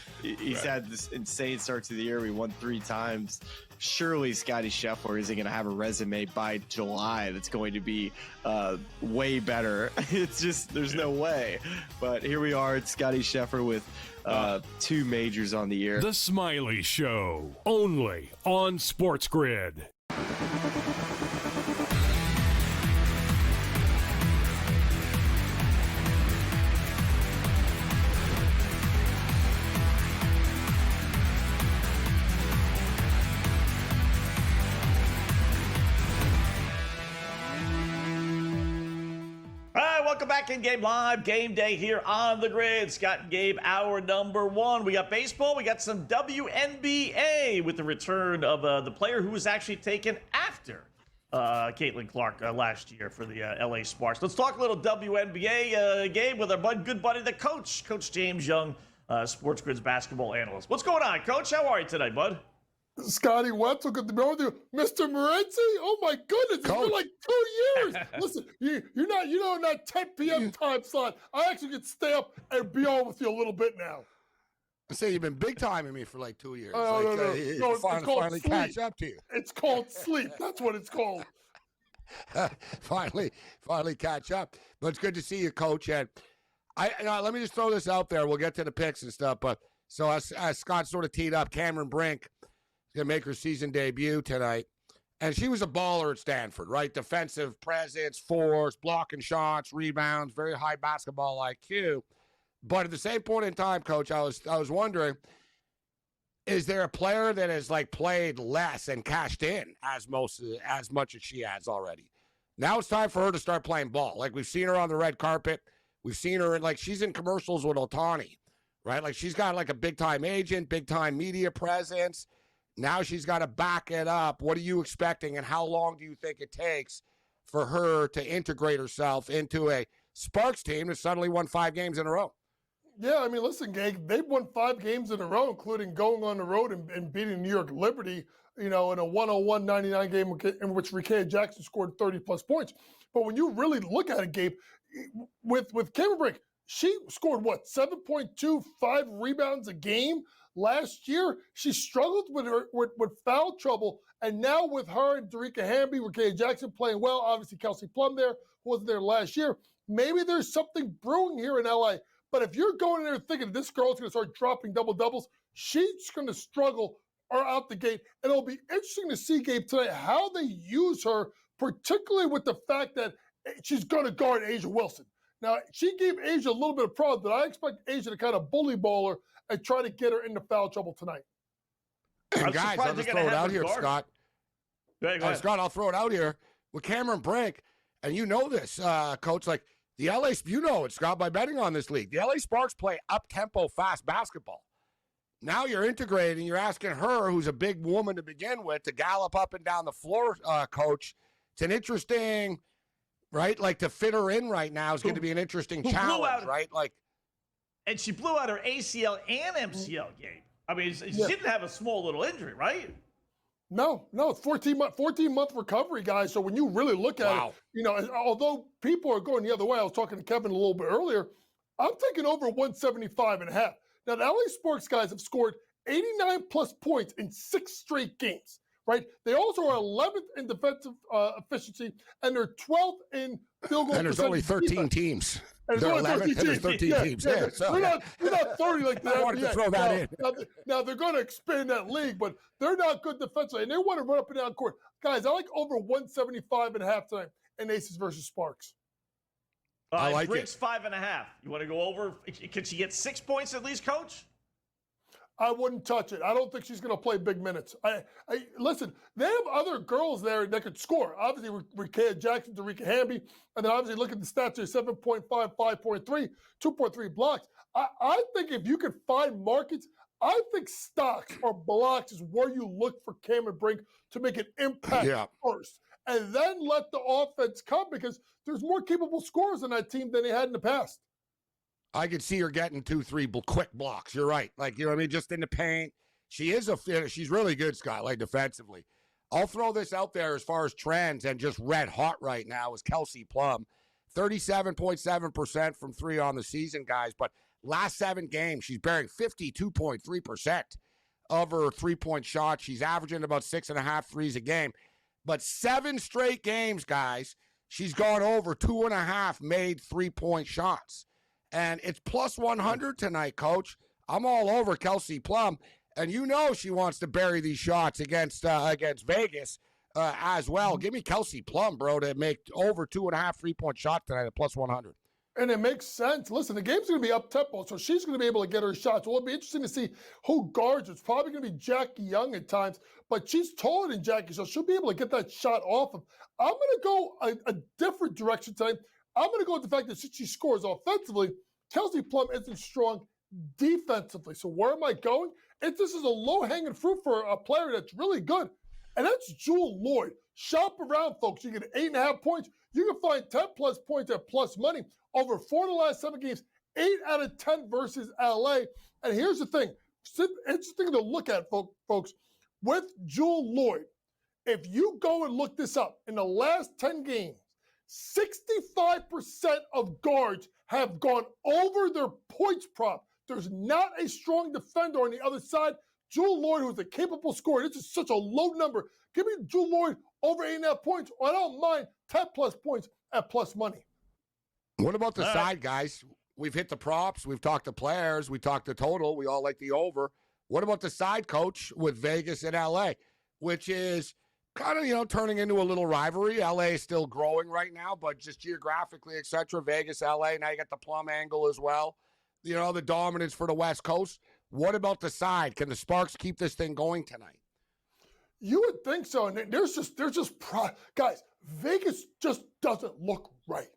had this insane start to the year. We won 3 times. Surely Scotty Scheffler isn't going to have a resume by July that's going to be way better. It's just, there's no way. But here we are. It's Scotty Scheffler with 2 majors on the year. The Smiley Show, only on SportsGrid. Welcome back in Game Live, Game Day here on the grid. Scott and Gabe, hour number 1. We got baseball, we got some WNBA with the return of the player who was actually taken after Caitlin Clark last year for the LA Sparks. Let's talk a little WNBA, Gabe, with our good buddy, the coach, Coach James Young, SportsGrid's basketball analyst. What's going on, Coach? How are you today, bud? Scotty Wetzel, good to be with you. Mr. Morency, oh my goodness, it's been like 2 years. Listen, you're not 10 p.m. time slot. I actually get to stay up and be on with you a little bit now. I say you've been big timing me for like 2 years. No, it's called finally sleep. Catch up to you. It's called sleep. That's what it's called. finally catch up. But it's good to see you, Coach. And let me just throw this out there. We'll get to the picks and stuff. But so as Scott sort of teed up, Cameron Brink is going to make her season debut tonight. And she was a baller at Stanford, right? Defensive presence, force, blocking shots, rebounds, very high basketball IQ. But at the same point in time, Coach, I was wondering, is there a player that has like played less and cashed in as much as she has already? Now it's time for her to start playing ball. Like we've seen her on the red carpet. We've seen her she's in commercials with Otani, right? Like she's got like a big time agent, big time media presence. Now she's got to back it up. What are you expecting, and how long do you think it takes for her to integrate herself into a Sparks team that suddenly won 5 games in a row? Yeah, I mean, listen, Gabe, they've won 5 games in a row, including going on the road and beating New York Liberty, in a 101-99 game in which Rickea Jackson scored 30-plus points. But when you really look at it, Gabe, with Cameron Brink, she scored, 7.25 rebounds a game? Last year, she struggled with foul trouble, and now with her and Darica Hamby, Rickea Jackson playing well, obviously Kelsey Plum there, who wasn't there last year, maybe there's something brewing here in L.A., but if you're going in there thinking this girl's going to start dropping double-doubles, she's going to struggle out the gate, and it'll be interesting to see, Gabe, tonight how they use her, particularly with the fact that she's going to guard Asia Wilson. Now, she gave Asia a little bit of problem, but I expect Asia to kind of bully ball her and try to get her into foul trouble tonight. And guys, I'll just throw it out here, Scott. Go ahead. Scott, I'll throw it out here with Cameron Brink. And you know this, Coach, like the LA, you know it, Scott, by betting on this league. The LA Sparks play up-tempo, fast basketball. Now you're integrating, you're asking her, who's a big woman to begin with, to gallop up and down the floor, Coach. It's an interesting, right? Like to fit her in right now is going to be an interesting challenge, right? Like, and she blew out her ACL and MCL game. I mean, she didn't have a small little injury, right? No, it's 14-month recovery, guys. So when you really look at it, you know, although people are going the other way, I was talking to Kevin a little bit earlier, I'm taking over 175.5. Now, the LA Sparks guys have scored 89-plus points in 6 straight games, right? They also are 11th in defensive efficiency, and they're 12th in field goal percentage. And there's only 13 teams. They're 11th, and there's 13 teams. Yeah. We're not 30 like that. I wanted to throw that in. Now, they're going to expand that league, but they're not good defensively, and they want to run up and down court. Guys, I like over 175 at halftime in Aces versus Sparks. I like Brink's 5.5. You want to go over? Can she get 6 points at least, Coach? I wouldn't touch it. I don't think she's going to play big minutes. Listen, they have other girls there that could score. Obviously, Rikea Jackson, Darica Hamby, and then obviously look at the stats here, 7.5, 5.3, 2.3 blocks. I think if you could find markets, I think stocks or blocks is where you look for Cameron Brink to make an impact first. And then let the offense come because there's more capable scorers on that team than they had in the past. I could see her getting 2-3 quick blocks. You're right. Like, you know what I mean? Just in the paint. She's really good, Scott, like defensively. I'll throw this out there as far as trends and just red hot right now is Kelsey Plum. 37.7% from 3 on the season, guys. But last 7 games, she's bearing 52.3% of her 3-point shots. She's averaging about 6.5 threes a game. But 7 straight games, guys, she's gone over 2.5 made 3-point shots. And it's plus 100 tonight, Coach. I'm all over Kelsey Plum. And you know she wants to bury these shots against Vegas as well. Give me Kelsey Plum, bro, to make over 2.5 3-point shots tonight at plus 100. And it makes sense. Listen, the game's going to be up-tempo, so she's going to be able to get her shots. Well, it'll be interesting to see who guards her. It's probably going to be Jackie Young at times, but she's taller than Jackie, so she'll be able to get that shot off of. I'm going to go a different direction tonight. I'm going to go with the fact that she scores offensively. Kelsey Plum isn't strong defensively. So where am I going? This is a low-hanging fruit for a player that's really good, and that's Jewel Lloyd. Shop around, folks. You get 8.5 points. You can find 10-plus points at plus money. Over 4 of the last 7 games, 8 out of 10 versus LA. And here's the thing. Interesting to look at, folks. With Jewel Lloyd, if you go and look this up, in the last 10 games, 65% of guards have gone over their points prop. There's not a strong defender on the other side. Jewel Lloyd, who's a capable scorer, this is such a low number. Give me Jewel Lloyd over 8.5 points, or I don't mind 10-plus points at plus money. What about the side, guys? We've hit the props. We've talked to players. We talked to total. We all like the over. What about the side, Coach, with Vegas and LA, which is kind of, turning into a little rivalry. LA is still growing right now, but just geographically, et cetera, Vegas, LA, now you got the Plum angle as well. The dominance for the West Coast. What about the side? Can the Sparks keep this thing going tonight? You would think so. And guys, Vegas just doesn't look right.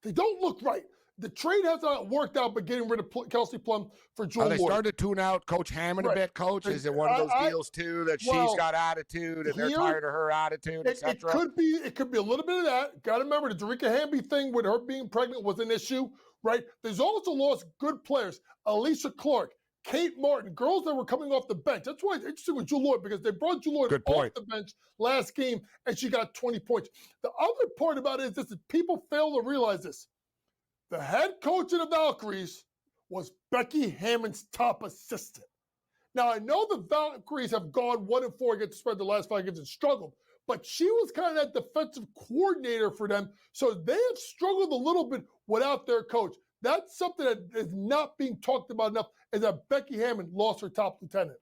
They don't look right. The trade has not worked out, but getting rid of Kelsey Plum for Jewel Lloyd. They started to tune out Coach Hammond a bit, Coach? Is it one of those deals, too, that she's got attitude and they're tired of her attitude, et cetera? It could be a little bit of that. Got to remember, the Darica Hamby thing with her being pregnant was an issue, right? There's also lost good players. Alicia Clark, Kate Martin, girls that were coming off the bench. That's why it's interesting with Jewel Lloyd, because they brought Jewel Lloyd off the bench last game, and she got 20 points. The other part about it is this: people fail to realize this. The head coach of the Valkyries was Becky Hammond's top assistant. Now, I know the Valkyries have gone 1-4 against the spread the last 5 games and struggled, but she was kind of that defensive coordinator for them, so they have struggled a little bit without their coach. That's something that is not being talked about enough, is that Becky Hammond lost her top lieutenant.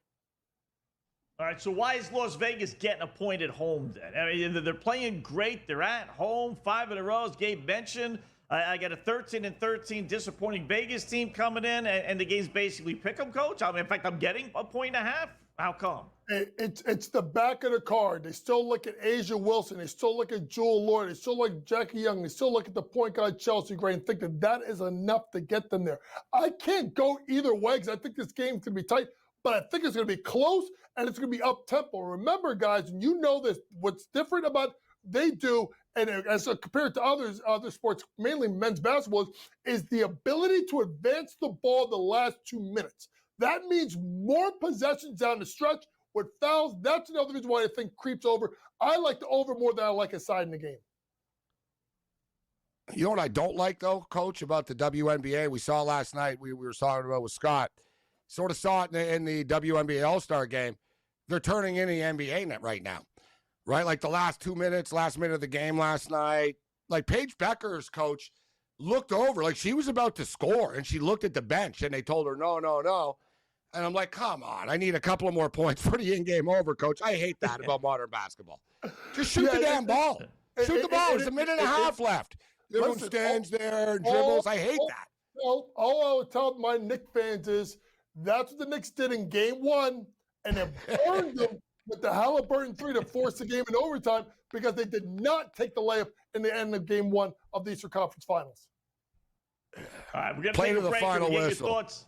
All right, so why is Las Vegas getting a point at home then? I mean, they're playing great. They're at home, 5 in a row, as Gabe mentioned. I got a 13-13 disappointing Vegas team coming in, and the game's basically pick 'em, coach. I mean, in fact, I'm getting a 1.5. How come? It's the back of the card. They still look at Asia Wilson. They still look at Jewel Lloyd. They still look at Jackie Young. They still look at the point guard Chelsea Gray and think that is enough to get them there. I can't go either way because I think this game's going to be tight, but I think it's going to be close and it's going to be up-tempo. Remember, guys, and you know this, what's different about they do, and as compared to other sports, mainly men's basketball, is the ability to advance the ball the last 2 minutes. That means more possessions down the stretch with fouls. That's another reason why I think creeps over. I like the over more than I like a side in the game. You know what I don't like, though, Coach, about the WNBA? We saw last night, we were talking about with Scott, sort of saw it in the WNBA All-Star game. They're turning in the NBA net right now, right? Like the last 2 minutes, last minute of the game last night. Like Paige Becker's coach looked over, like she was about to score, and she looked at the bench, and they told her, no. And I'm like, come on, I need a couple of more points for the in-game over, Coach. I hate that about modern basketball. Just shoot the damn ball. Shoot the ball. There's a minute and a half left. Everyone stands there and dribbles. I hate that. All I would tell my Knicks fans is that's what the Knicks did in game one, and then burned them with the Halliburton 3 to force the game in overtime because they did not take the layup in the end of game one of the Eastern Conference Finals. All right, we're going Play to to take the a break. final We'll get whistle. your thoughts.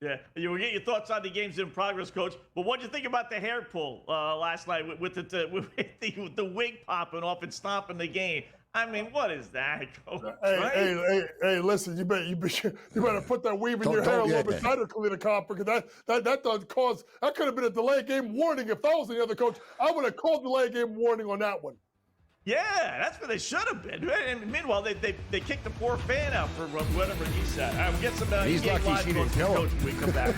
Yeah, we'll get your thoughts on the games in progress, Coach. But what do you think about the hair pull last night with the wig popping off and stopping the game? I mean, what is that, Coach? Hey, listen, you better put that weave in your hair a little bit tighter, Kalina Copper, because that does cause, that could have been a delay game warning. If I was the other coach, I would have called delay game warning on that one. Yeah, that's what they should have been. And meanwhile, they kicked the poor fan out for whatever he said. All right, we'll get some He's game lucky live she didn't kill him. Coach when we come back.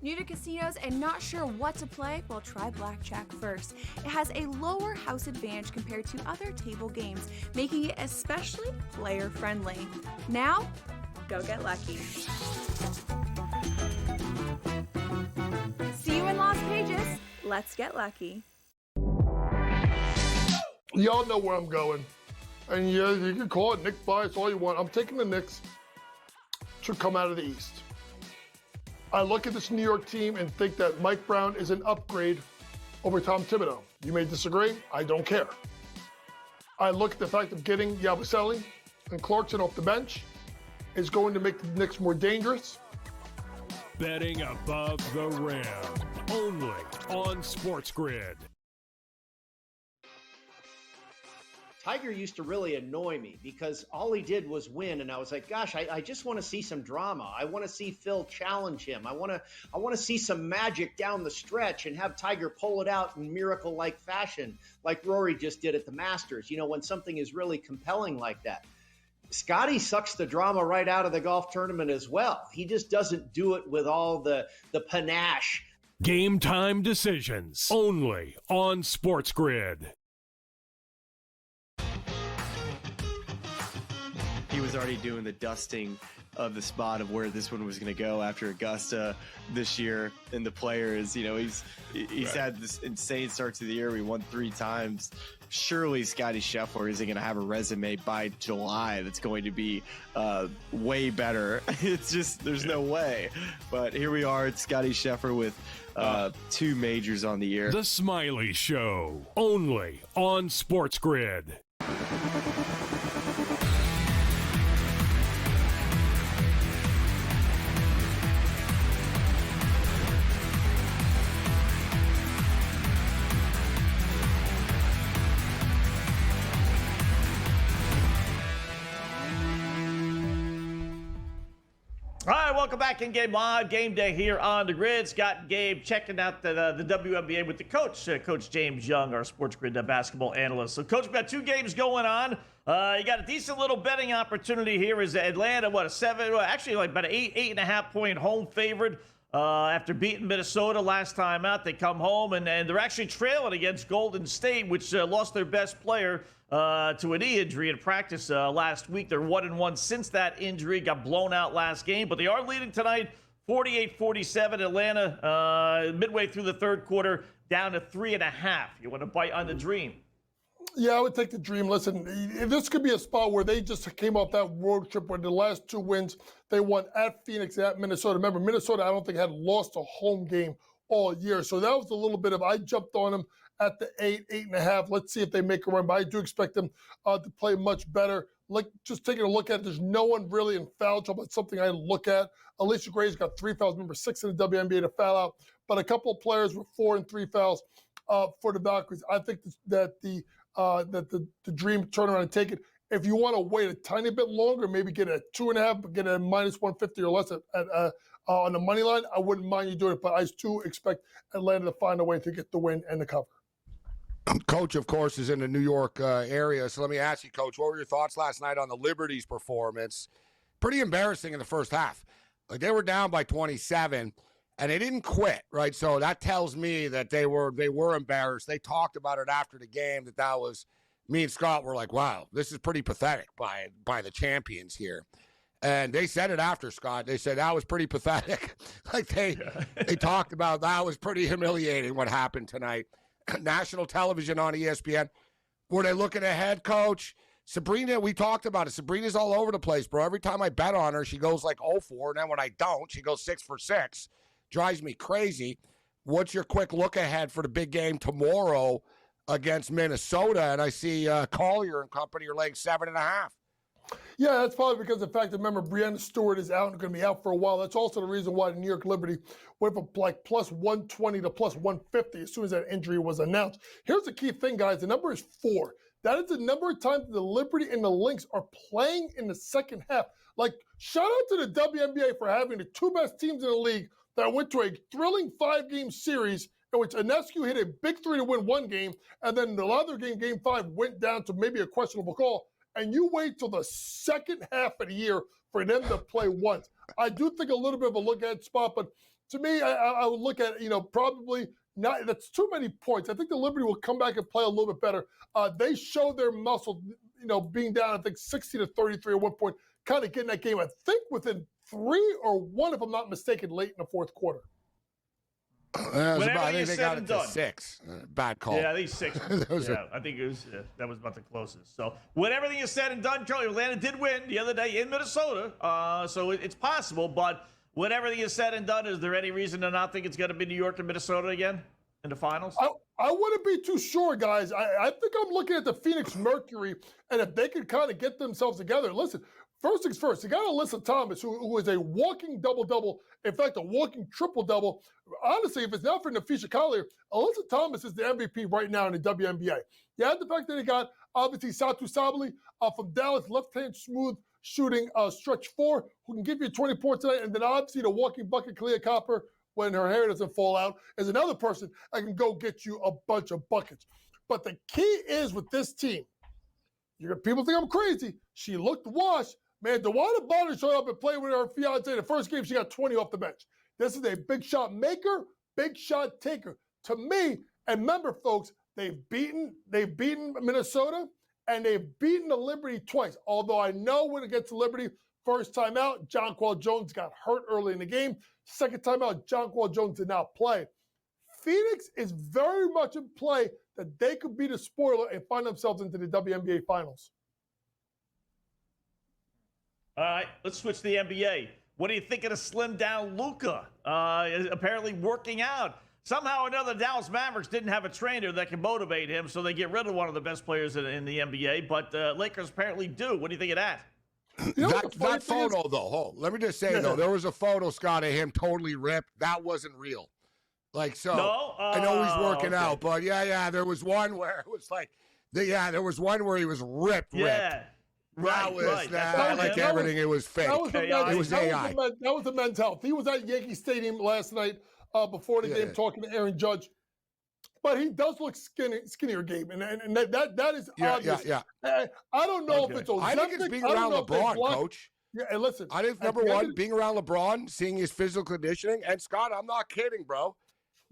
New to casinos and not sure what to play? Well, try Blackjack first. It has a lower house advantage compared to other table games, making it especially player-friendly. Now, go get lucky. See you in Las Vegas. Let's get lucky. Y'all know where I'm going. And yeah, you can call it Knicks bias all you want. I'm taking the Knicks to come out of the East. I look at this New York team and think that Mike Brown is an upgrade over Tom Thibodeau. You may disagree. I don't care. I look at the fact of getting Yabusele and Clarkson off the bench is going to make the Knicks more dangerous. Betting above the rim. Only on SportsGrid. Tiger used to really annoy me because all he did was win, and I was like, gosh, I just want to see some drama. I want to see Phil challenge him. I want to see some magic down the stretch and have Tiger pull it out in miracle-like fashion, like Rory just did at the Masters, when something is really compelling like that. Scotty sucks the drama right out of the golf tournament as well. He just doesn't do it with all the panache. Game time decisions. Only on SportsGrid. He was already doing the dusting of the spot of where this one was going to go after Augusta this year. And the players, he's had this insane start to the year. We won 3 times. Surely Scotty Scheffler isn't going to have a resume by July that's going to be way better. It's just, there's no way. But here we are. It's Scotty Scheffler with 2 majors on the year. The Smiley Show. Only on SportsGrid. All right, welcome back in Game Live. Game Day here on the grid. Scott and Gabe checking out the WNBA with the coach, Coach James Young, our SportsGrid basketball analyst. So, Coach, we've got 2 games going on. You got a decent little betting opportunity here. Is Atlanta, what, a 7, well, actually like about an 8.5 point home favorite after beating Minnesota last time out. They come home, and they're actually trailing against Golden State, which lost their best player to a knee injury in practice last week. They're 1-1 since that injury. Got blown out last game, but they are leading tonight 48-47. Atlanta, midway through the third quarter, down to 3.5. You want to bite on the Dream? Yeah, I would take the Dream. Listen, this could be a spot where they just came off that road trip where the last 2 wins, they won at Phoenix, at Minnesota. Remember, Minnesota, I don't think had lost a home game all year. So that was a little bit of, I jumped on them at the 8.5. Let's see if they make a run. But I do expect them to play much better. Just taking a look at it, there's no one really in foul trouble. It's something I look at. Alicia Gray's got 3 fouls, remember 6 in the WNBA to foul out. But a couple of players with 4 and 3 fouls for the Valkyries. I think that the Dream turn around and take it. If you want to wait a tiny bit longer, maybe get a 2.5, but get a minus 150 or less on the money line, I wouldn't mind you doing it. But I do expect Atlanta to find a way to get the win and the cover. Coach, of course, is in the New York area. So let me ask you, Coach, what were your thoughts last night on the Liberty's performance? Pretty embarrassing in the first half. Like, they were down by 27, and they didn't quit, right? So that tells me that they were embarrassed. They talked about it after the game, that was me and Scott were like, wow, this is pretty pathetic by the champions here. And they said it after, Scott. They said that was pretty pathetic. Like they talked about that was pretty humiliating what happened tonight. National television on ESPN. Were they looking ahead, Coach? Sabrina, we talked about it. Sabrina's all over the place, bro. Every time I bet on her, she goes like 0-4. And then when I don't, she goes 6 for 6. Drives me crazy. What's your quick look ahead for the big game tomorrow against Minnesota? And I see Collier and company are laying 7.5. Yeah, that's probably because of the fact that, remember, Breanna Stewart is out and going to be out for a while. That's also the reason why the New York Liberty went from like plus 120 to plus 150 as soon as that injury was announced. Here's the key thing, guys. The number is 4. That is the number of times the Liberty and the Lynx are playing in the second half. Like, shout out to the WNBA for having the 2 best teams in the league that went to a thrilling 5-game series in which Ionescu hit a big 3 to win 1 game, and then the other game, Game 5, went down to maybe a questionable call. And you wait till the second half of the year for them to play once. I do think a little bit of a look-at spot, but to me, I would look at, probably not. That's too many points. I think the Liberty will come back and play a little bit better. They showed their muscle, being down, I think, 60-33 at one point, kind of getting that game, I think, within 3 or 1, if I'm not mistaken, late in the fourth quarter. I think they got it to 6. Bad call. Yeah, I think 6. I think it was that was about the closest. So when everything is said and done, Charlie, Atlanta did win the other day in Minnesota, so it's possible. But when everything is said and done, is there any reason to not think it's going to be New York and Minnesota again in the finals? I wouldn't be too sure, guys. I think I'm looking at the Phoenix Mercury, and if they could kind of get themselves together. Listen, first things first, you got Alyssa Thomas, who is a walking double-double, in fact, a walking triple-double. Honestly, if it's not for Nafisha Collier, Alyssa Thomas is the MVP right now in the WNBA. You had the fact that they got, obviously, Satu Sabali from Dallas, left-hand smooth shooting stretch 4, who can give you 20 points tonight, and then obviously the walking bucket, Kalia Copper, when her hair doesn't fall out, is another person that can go get you a bunch of buckets. But the key is with this team, people think I'm crazy. She looked washed. Man, DeWanda Bonner showed up and played with her fiance. The first game, she got 20 off the bench. This is a big shot maker, big shot taker. To me, and remember, folks, they've beaten Minnesota, and they've beaten the Liberty twice. Although I know when it gets to Liberty, first time out, Jonquel Jones got hurt early in the game. Second time out, Jonquel Jones did not play. Phoenix is very much in play that they could be the spoiler and find themselves into the WNBA Finals. All right, let's switch to the NBA. What do you think of the slim down Luka? Apparently working out. Somehow or another, Dallas Mavericks didn't have a trainer that can motivate him, so they get rid of one of the best players in the NBA. But Lakers apparently do. What do you think of that? That photo, though, let me just say, though, there was a photo, Scott, of him totally ripped. That wasn't real. Like, so no? I know he's working out, but there was one where it was like, there was one where he was ripped. That was like everything. It was fake. It was AI. That was the men's health. He was at Yankee Stadium last night before the game talking to Aaron Judge. but he does look skinnier, Gabe, and that is obvious. Yeah. I don't know if it's Ozempic. I think it's being around LeBron, Coach. Yeah, and listen. I think number one, being around LeBron, seeing his physical conditioning, and Scott, I'm not kidding, bro.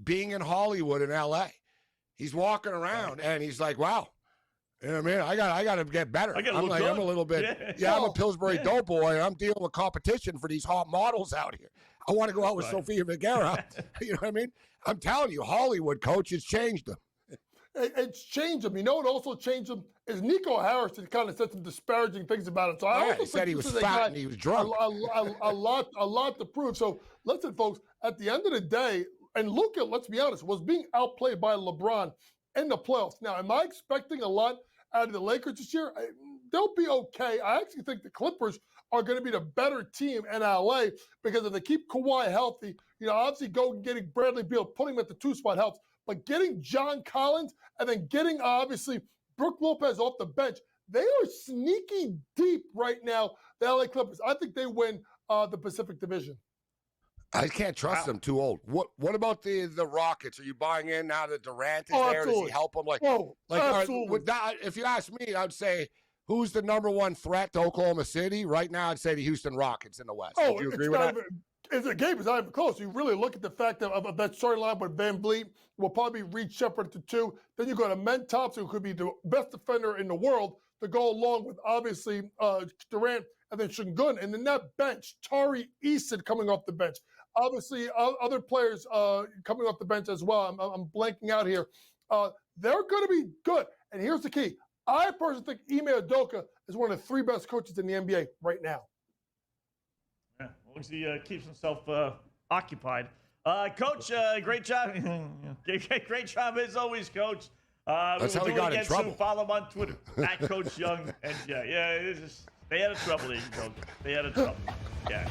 Being in Hollywood in LA, he's walking around and he's like, wow. You know what I mean? I got to get better. I'm a little bit. Yeah, I'm a Pillsbury doughboy, and I'm dealing with competition for these hot models out here. I want to go out with Sofia Vergara. You know what I mean? I'm telling you, Hollywood, Coach, has changed them. It's changed him. You know what also changed him is Nico Harrison kind of said some disparaging things about him. So I also he said he was fat and he was drunk. A lot to prove. So listen, folks, at the end of the day, and Luka, let's be honest, was being outplayed by LeBron in the playoffs. Now, am I expecting a lot out of the Lakers this year? They'll be okay. I actually think the Clippers are going to be the better team in LA because if they keep Kawhi healthy, obviously getting Bradley Beal, putting him at the 2 spot helps. But getting John Collins and then getting, obviously, Brook Lopez off the bench, they are sneaky deep right now, the LA Clippers. I think they win the Pacific Division. I can't trust them. Too old. What about the Rockets? Are you buying in now that Durant is there? Absolutely. Does he help them? Absolutely. If you ask me, I'd say who's the number one threat to Oklahoma City right now? I'd say the Houston Rockets in the West. Would you agree with that? It's not even close. You really look at the fact of that starting line with Van Vliet will probably Reed Shepherd to 2. Then you go to Men Thompson, who could be the best defender in the world, to go along with obviously Durant and then Şengün. And then that bench, Tari Eason coming off the bench. Obviously, other players coming off the bench as well. I'm blanking out here. They're going to be good. And here's the key. I personally think Ime Udoka is one of the 3 best coaches in the NBA right now. Yeah, as long as he keeps himself occupied. Coach, great job. Great job as always, Coach. That's how he got in trouble. Soon. Follow him on Twitter, at Coach Young. And it's just, they had a trouble, Coach. They had a trouble. Yeah.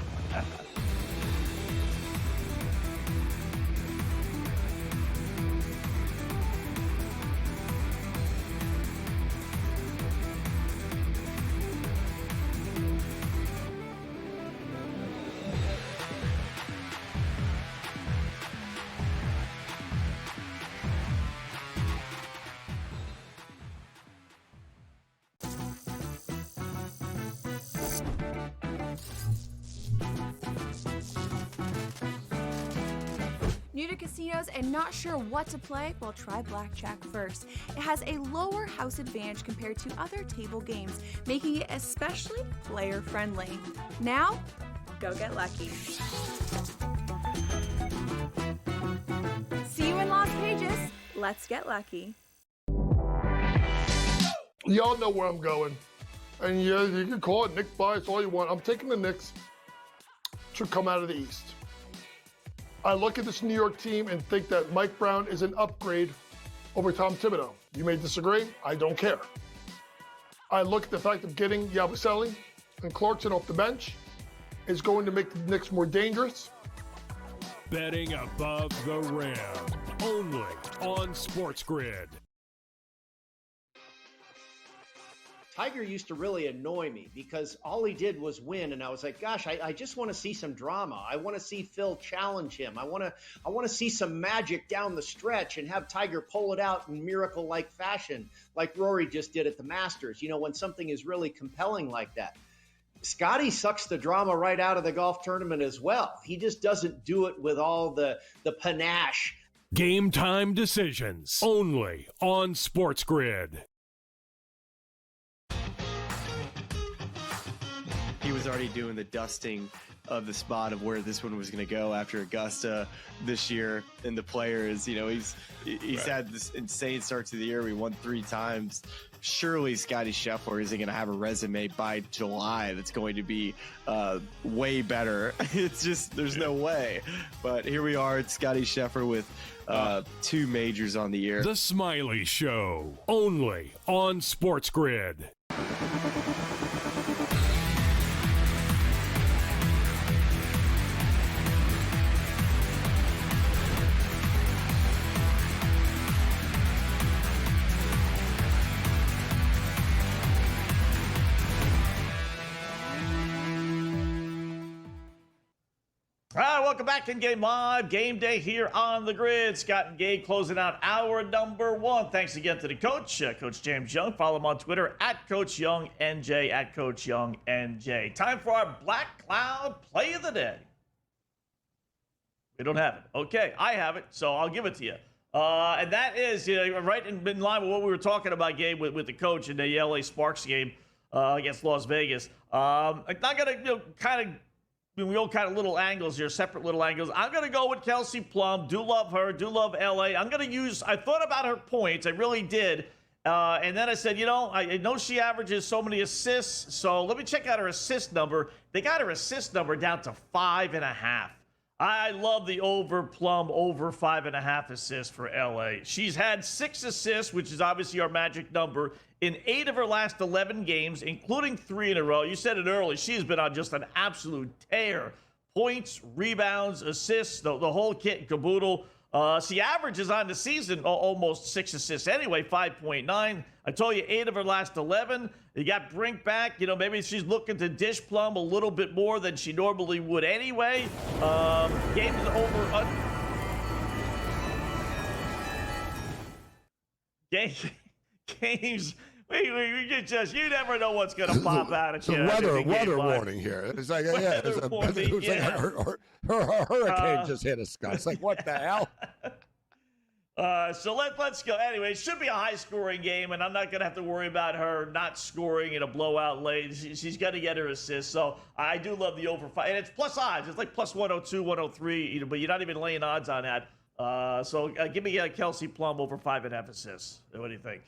New to casinos and not sure what to play? Well, try blackjack first. It has a lower house advantage compared to other table games, making it especially player-friendly. Now, go get lucky. See you in Las Vegas. Let's get lucky. Y'all know where I'm going. And yeah, you can call it Nick bias all you want. I'm taking the Knicks to come out of the East. I look at this New York team and think that Mike Brown is an upgrade over Tom Thibodeau. You may disagree. I don't care. I look at the fact of getting Yabusele and Clarkson off the bench is going to make the Knicks more dangerous. Betting above the rim, only on SportsGrid. Tiger used to really annoy me because all he did was win, and I was like, gosh, I just want to see some drama. I want to see Phil challenge him. I want to see some magic down the stretch and have Tiger pull it out in miracle-like fashion, like Rory just did at the Masters, when something is really compelling like that. Scotty sucks the drama right out of the golf tournament as well. He just doesn't do it with all the panache. Game time decisions, only on SportsGrid. He was already doing the dusting of the spot of where this one was going to go after Augusta this year. And the players, he's had this insane start to the year. We won 3 times. Surely Scotty Scheffler isn't going to have a resume by July that's going to be way better. It's just, there's no way. But here we are. It's Scotty Scheffler with 2 majors on the year. The Smiley Show, only on SportsGrid. All right, welcome back in Game Live. Game Day here on the grid. Scott and Gabe closing out hour number 1. Thanks again to the coach, Coach James Young. Follow him on Twitter at Coach Young NJ, at Coach Young NJ. Time for our Black Cloud Play of the Day. We don't have it. Okay, I have it, so I'll give it to you. And that is right in line with what we were talking about, Gabe, with the coach in the LA Sparks game against Las Vegas. I'm not going to we all kind of little angles here, separate little angles. I'm going to go with Kelsey Plum. Do love her. Do love LA. I'm going to I thought about her points. I really did. And then I said, I know she averages so many assists. So let me check out her assist number. They got her assist number down to 5.5. I love the over Plum, over 5.5 assists for LA. She's had 6 assists, which is obviously our magic number, in 8 of her last 11 games, including 3 in a row. You said it early. She has been on just an absolute tear. Points, rebounds, assists, the whole kit and caboodle. She averages on the season almost 6 assists anyway, 5.9. I told you 8 of her last 11. You got Brink back. Maybe she's looking to dish Plum a little bit more than she normally would anyway. Games over. Games. You never know what's going to pop out at you. The weather warning here. It's like, her hurricane just hit us, Scott. It's like, what the hell? So let's go. Anyway, it should be a high-scoring game, and I'm not going to have to worry about her not scoring in a blowout late. She's going to get her assist. So I do love the over 5. And it's plus odds. It's like plus 102, 103, but you're not even laying odds on that. So give me Kelsey Plum over 5.5 assists. What do you think?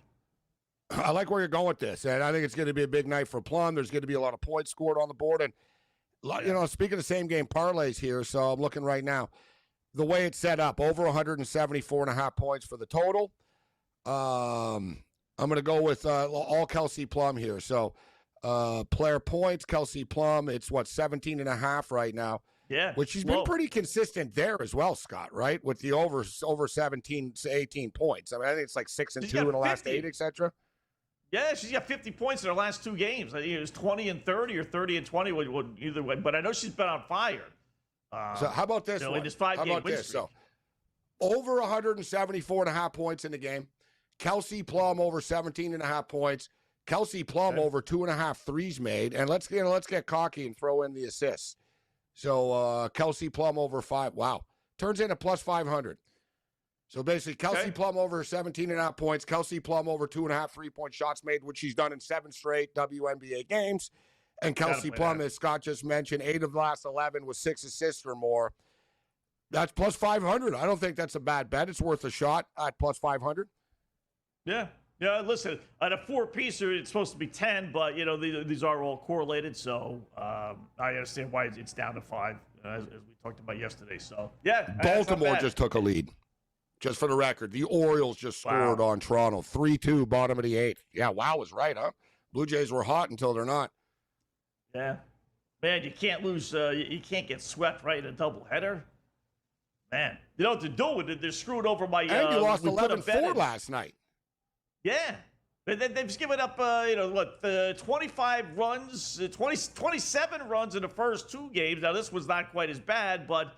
I like where you're going with this, and I think it's going to be a big night for Plum. There's going to be a lot of points scored on the board, and speaking of same game parlays here, so I'm looking right now. The way it's set up, over 174.5 points for the total. I'm going to go with all Kelsey Plum here. So player points, Kelsey Plum, it's 17.5 right now. Yeah, which she's been pretty consistent there as well, Scott. Right, with the over 17 to 18 points. I mean, I think it's like 6 and 2 in the last 8, etc. Yeah, she's got 50 points in her last 2 games. I think it was 20 and 30 or 30 and 20, either way. But I know she's been on fire. So how about this one? In this 5-game win streak. So over 174.5 points in the game. Kelsey Plum over 17.5 points. Kelsey Plum over 2.5 threes made. And let's get cocky and throw in the assists. So Kelsey Plum over 5. Wow. Turns into plus 500. So basically, Kelsey Plum over 17.5 points. Kelsey Plum over 2.5 3-point shots made, which she's done in 7 straight WNBA games. And Kelsey Plum, as Scott just mentioned, 8 of the last 11 with 6 assists or more. That's plus 500. I don't think that's a bad bet. It's worth a shot at plus 500. Yeah. Yeah, listen, at a 4-piecer, it's supposed to be 10, but, these are all correlated. So I understand why it's down to 5, as we talked about yesterday. So, yeah. Baltimore just took a lead. Just for the record, the Orioles just scored on Toronto. 3-2, bottom of the 8th. Yeah, wow was right, huh? Blue Jays were hot until they're not. Yeah. Man, you can't lose. You can't get swept right in a doubleheader. Man, you know what they're doing? They're screwed over by. And you lost 11-4 last night. Yeah. They've just given up, 25 runs, 27 runs in the first 2 games. Now, this was not quite as bad, but,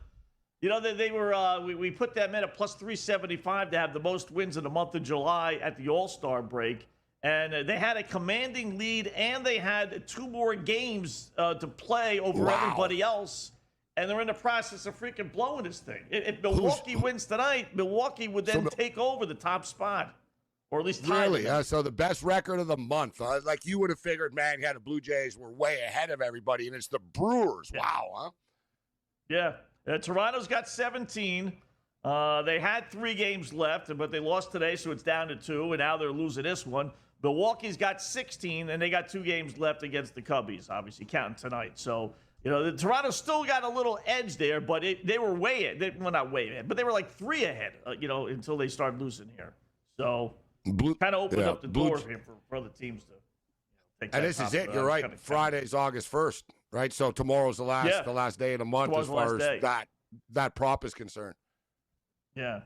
they were, we put them in at plus 375 to have the most wins in the month of July at the All-Star break. And they had a commanding lead, and they had 2 more games to play over everybody else. And they're in the process of freaking blowing this thing. If Milwaukee wins tonight, Milwaukee would then take over the top spot. Or at least really, so the best record of the month. Like you would have figured, man, the Blue Jays were way ahead of everybody, and it's the Brewers. Yeah. Wow, huh? Yeah. Toronto's got 17. They had 3 games left, but they lost today, so it's down to 2, and now they're losing this one. Milwaukee's got 16, and they got 2 games left against the Cubbies, obviously counting tonight. So, the Toronto still got a little edge there, but they were way ahead. Well, not way ahead, but they were like 3 ahead, until they started losing here. So, kind of opened up the door here for other teams to take that. And this is it. You're right. Friday's August 1st, right? So tomorrow's the last day of the month as far as that prop is concerned. Yeah.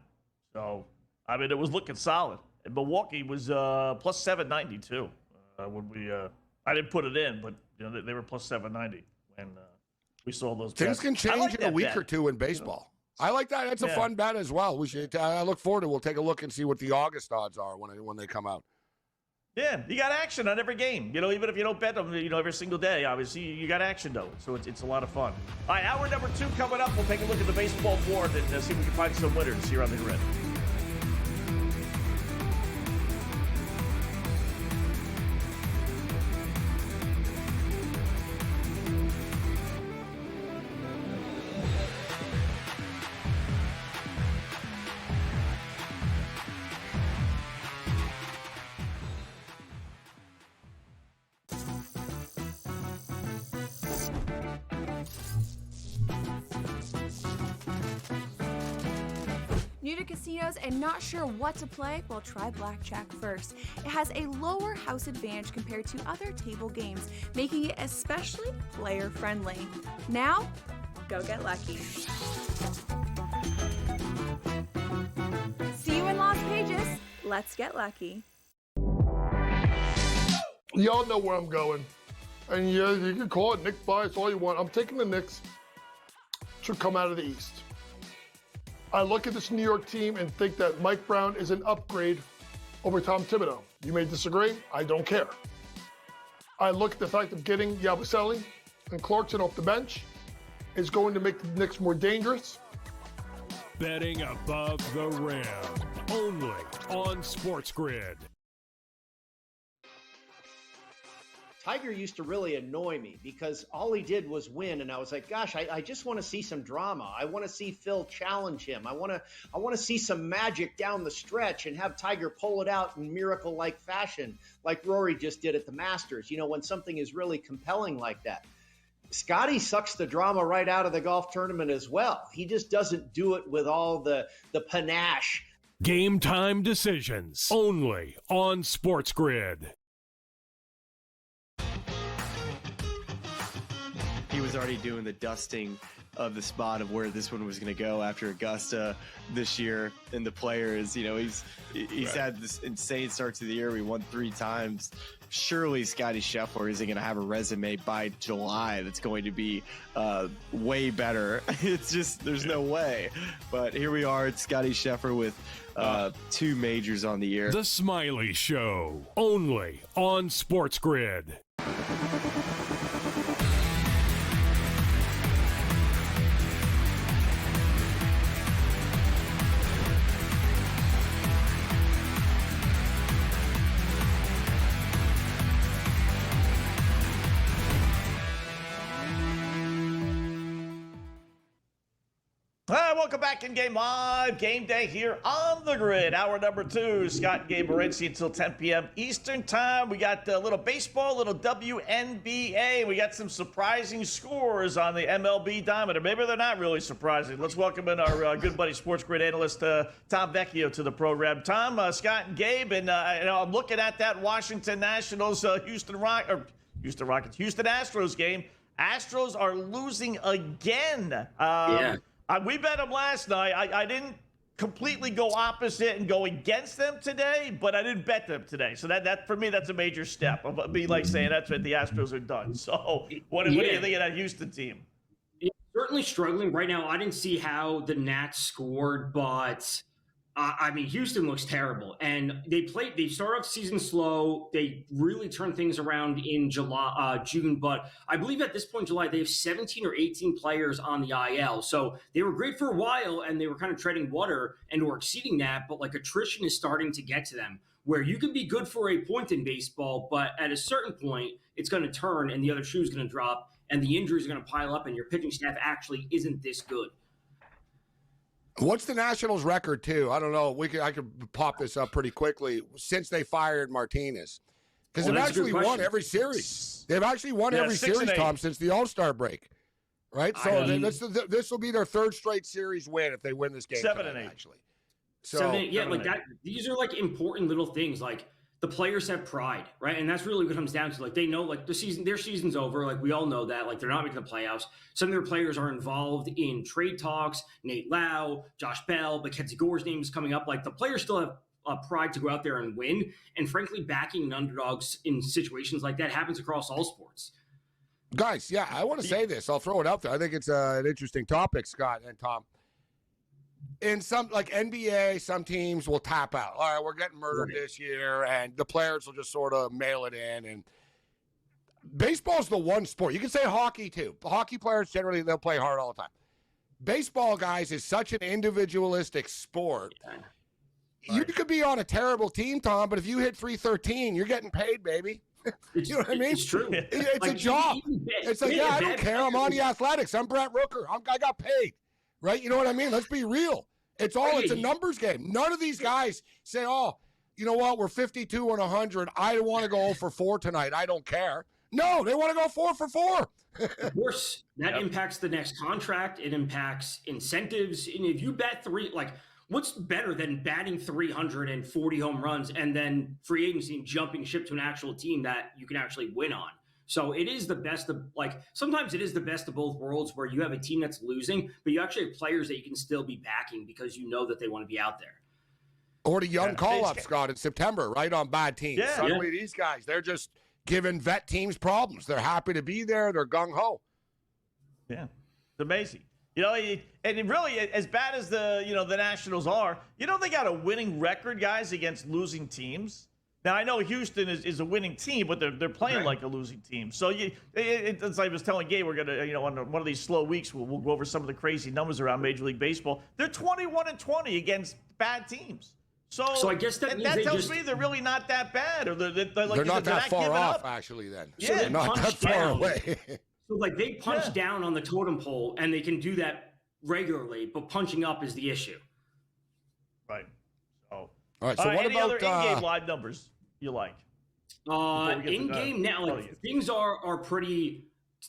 So, I mean, it was looking solid. And Milwaukee was plus 792 when we I didn't put it in, but they were plus 790 We saw those Things bets. can I change like in a that week bet. or two in baseball. I like that. That's a fun bet as well. We should. I look forward to it. We'll take a look and see what the August odds are when they come out. Yeah, you got action on every game. You know, even if you don't bet them, every single day, obviously, you got action, though. So it's a lot of fun. All right, hour number 2 coming up. We'll take a look at the baseball board and see if we can find some winners here on the grid. New to casinos and not sure what to play? Well, try blackjack first. It has a lower house advantage compared to other table games, making it especially player-friendly. Now, go get lucky. See you in Las Vegas. Let's get lucky. Y'all know where I'm going. And yeah, you can call it Nick bias all you want. I'm taking the Knicks to come out of the East. I look at this New York team and think that Mike Brown is an upgrade over Tom Thibodeau. You may disagree. I don't care. I look at the fact of getting Yabusele and Clarkson off the bench is going to make the Knicks more dangerous. Betting above the rim. Only on SportsGrid. Tiger used to really annoy me because all he did was win, and I was like, gosh, I just want to see some drama. I want to see Phil challenge him. I want to see some magic down the stretch and have Tiger pull it out in miracle-like fashion, like Rory just did at the Masters. You know, when something is really compelling like that. Scotty sucks the drama right out of the golf tournament as well. He just doesn't do it with all the panache. Game time decisions. Only on SportsGrid. He was already doing the dusting of the spot of where this one was going to go after Augusta this year. And the players, he's had this insane start to the year. We won 3 times. Surely Scotty Scheffler isn't going to have a resume by July that's going to be way better. It's just, there's no way. But here we are. It's Scotty Scheffler with 2 majors on the year. The Smiley Show. Only on SportsGrid. Welcome back in Game Live. Game Day here on the grid. Hour number 2. Scott and Gabe Morency until 10 p.m. Eastern Time. We got a little baseball, a little WNBA. We got some surprising scores on the MLB Diamond. Or maybe they're not really surprising. Let's welcome in our good buddy SportsGrid analyst, Tom Vecchio, to the program. Tom, Scott, and Gabe. And I'm looking at that Washington Nationals, Houston Astros game. Astros are losing again. We bet them last night. I didn't completely go opposite and go against them today, but I didn't bet them today. So that for me, that's a major step. I'll be like saying that's what the Astros are done. So what do you think of that Houston team? Certainly struggling right now. I didn't see how the Nats scored, but Houston looks terrible. And they started off season slow. They really turned things around in June. But I believe at this point in July, they have 17 or 18 players on the IL. So they were great for a while and they were kind of treading water and were exceeding that. But attrition is starting to get to them where you can be good for a point in baseball, but at a certain point, it's going to turn and the other shoe is going to drop and the injuries are going to pile up and your pitching staff actually isn't this good. What's the Nationals' record, too? I don't know. I could pop this up pretty quickly since they fired Martinez. Because they've actually won every series. They've actually won every series, Tom, since the All-Star break. Right? So this will be their 3rd straight series win if they win this game. 7-8. Actually. So, 7-8. That. These are important little things. The players have pride, right? And that's really what it comes down to. They know, their season's over. We all know that. They're not making the playoffs. Some of their players are involved in trade talks. Nate Lau, Josh Bell, Mackenzie Gore's name is coming up. The players still have pride to go out there and win. And frankly, backing underdogs in situations like that happens across all sports. Guys, yeah, I want to say this. I'll throw it out there. I think it's an interesting topic, Scott and Tom. In some, like NBA, some teams will tap out. All right, we're getting murdered this year, and the players will just sort of mail it in. And baseball's the one sport. You can say hockey, too. Hockey players, generally, they'll play hard all the time. Baseball, guys, is such an individualistic sport. You could be on a terrible team, Tom, but if you hit 313, you're getting paid, baby. You know what I mean? It's true. It's like, a job. It's like, I don't care. I'm on the Athletics. I'm Brett Rooker. I got paid. Right? You know what I mean? Let's be real. It's a numbers game. None of these guys say, oh, you know what? We're 52 and 100. I want to go 0 for 4 tonight. I don't care. No, they want to go 4 for 4. Of course. That impacts the next contract. It impacts incentives. And if you bet what's better than batting 340 home runs and then free agency and jumping ship to an actual team that you can actually win on? So it is the best of, sometimes it is the best of both worlds where you have a team that's losing, but you actually have players that you can still be backing because you know that they want to be out there. Or the young call-up, Scott, in September, right, on bad teams. Yeah. Suddenly these guys, they're just giving vet teams problems. They're happy to be there. They're gung-ho. Yeah, it's amazing. And really, as bad as the Nationals are, they got a winning record, guys, against losing teams. Now, I know Houston is a winning team, but they're playing like a losing team. So it's like I was telling Gabe, we're going to, on one of these slow weeks, we'll go over some of the crazy numbers around Major League Baseball. They're 21-20 against bad teams. So I guess that tells me they're really not that bad. Or they're not that far off, up. Actually, then. Yeah. So they're not that far away. So they punch down on the totem pole, and they can do that regularly, but punching up is the issue. Right. So, all right. So what any about other in-game live numbers you like? In-game now, things are pretty.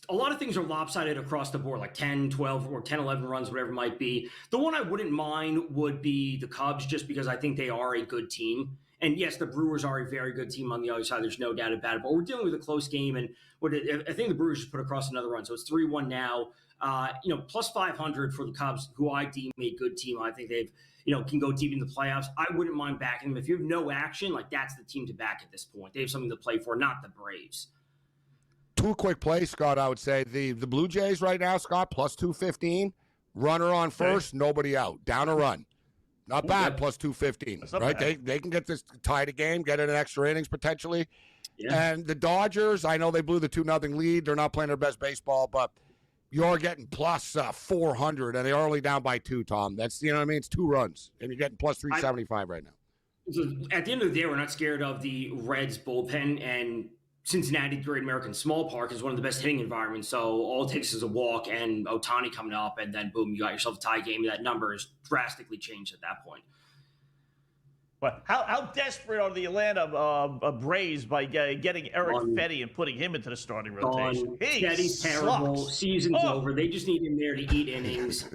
A lot of things are lopsided across the board, like 10, 12, or 10, 11 runs, whatever it might be. The one I wouldn't mind would be the Cubs, just because I think they are a good team. And yes, the Brewers are a very good team on the other side. There's no doubt about it. But we're dealing with a close game, and I think the Brewers just put across another run. So it's 3-1 now. Plus 500 for the Cubs, who I deem a good team. I think they've, can go deep in the playoffs. I wouldn't mind backing them. If you have no action, that's the team to back at this point. They have something to play for, not the Braves. 2 quick plays, Scott, I would say. The Blue Jays right now, Scott, plus 215. Runner on first, nobody out. Down a run. Not bad, plus 215, right? They can get this tied a game, get it in extra innings potentially. Yeah. And the Dodgers, I know they blew the 2-0 lead. They're not playing their best baseball, but you're getting plus 400, and they're only down by 2, Tom. That's, it's 2 runs, and you're getting plus 375 right now. So at the end of the day, we're not scared of the Reds bullpen, and Cincinnati Great American Small Park is one of the best hitting environments. So all it takes is a walk and Ohtani coming up, and then boom, you got yourself a tie game. That number is drastically changed at that point. But how desperate are the Atlanta Braves by getting Eric Fetty and putting him into the starting rotation? Fetty's terrible. Season's over. They just need him there to eat innings.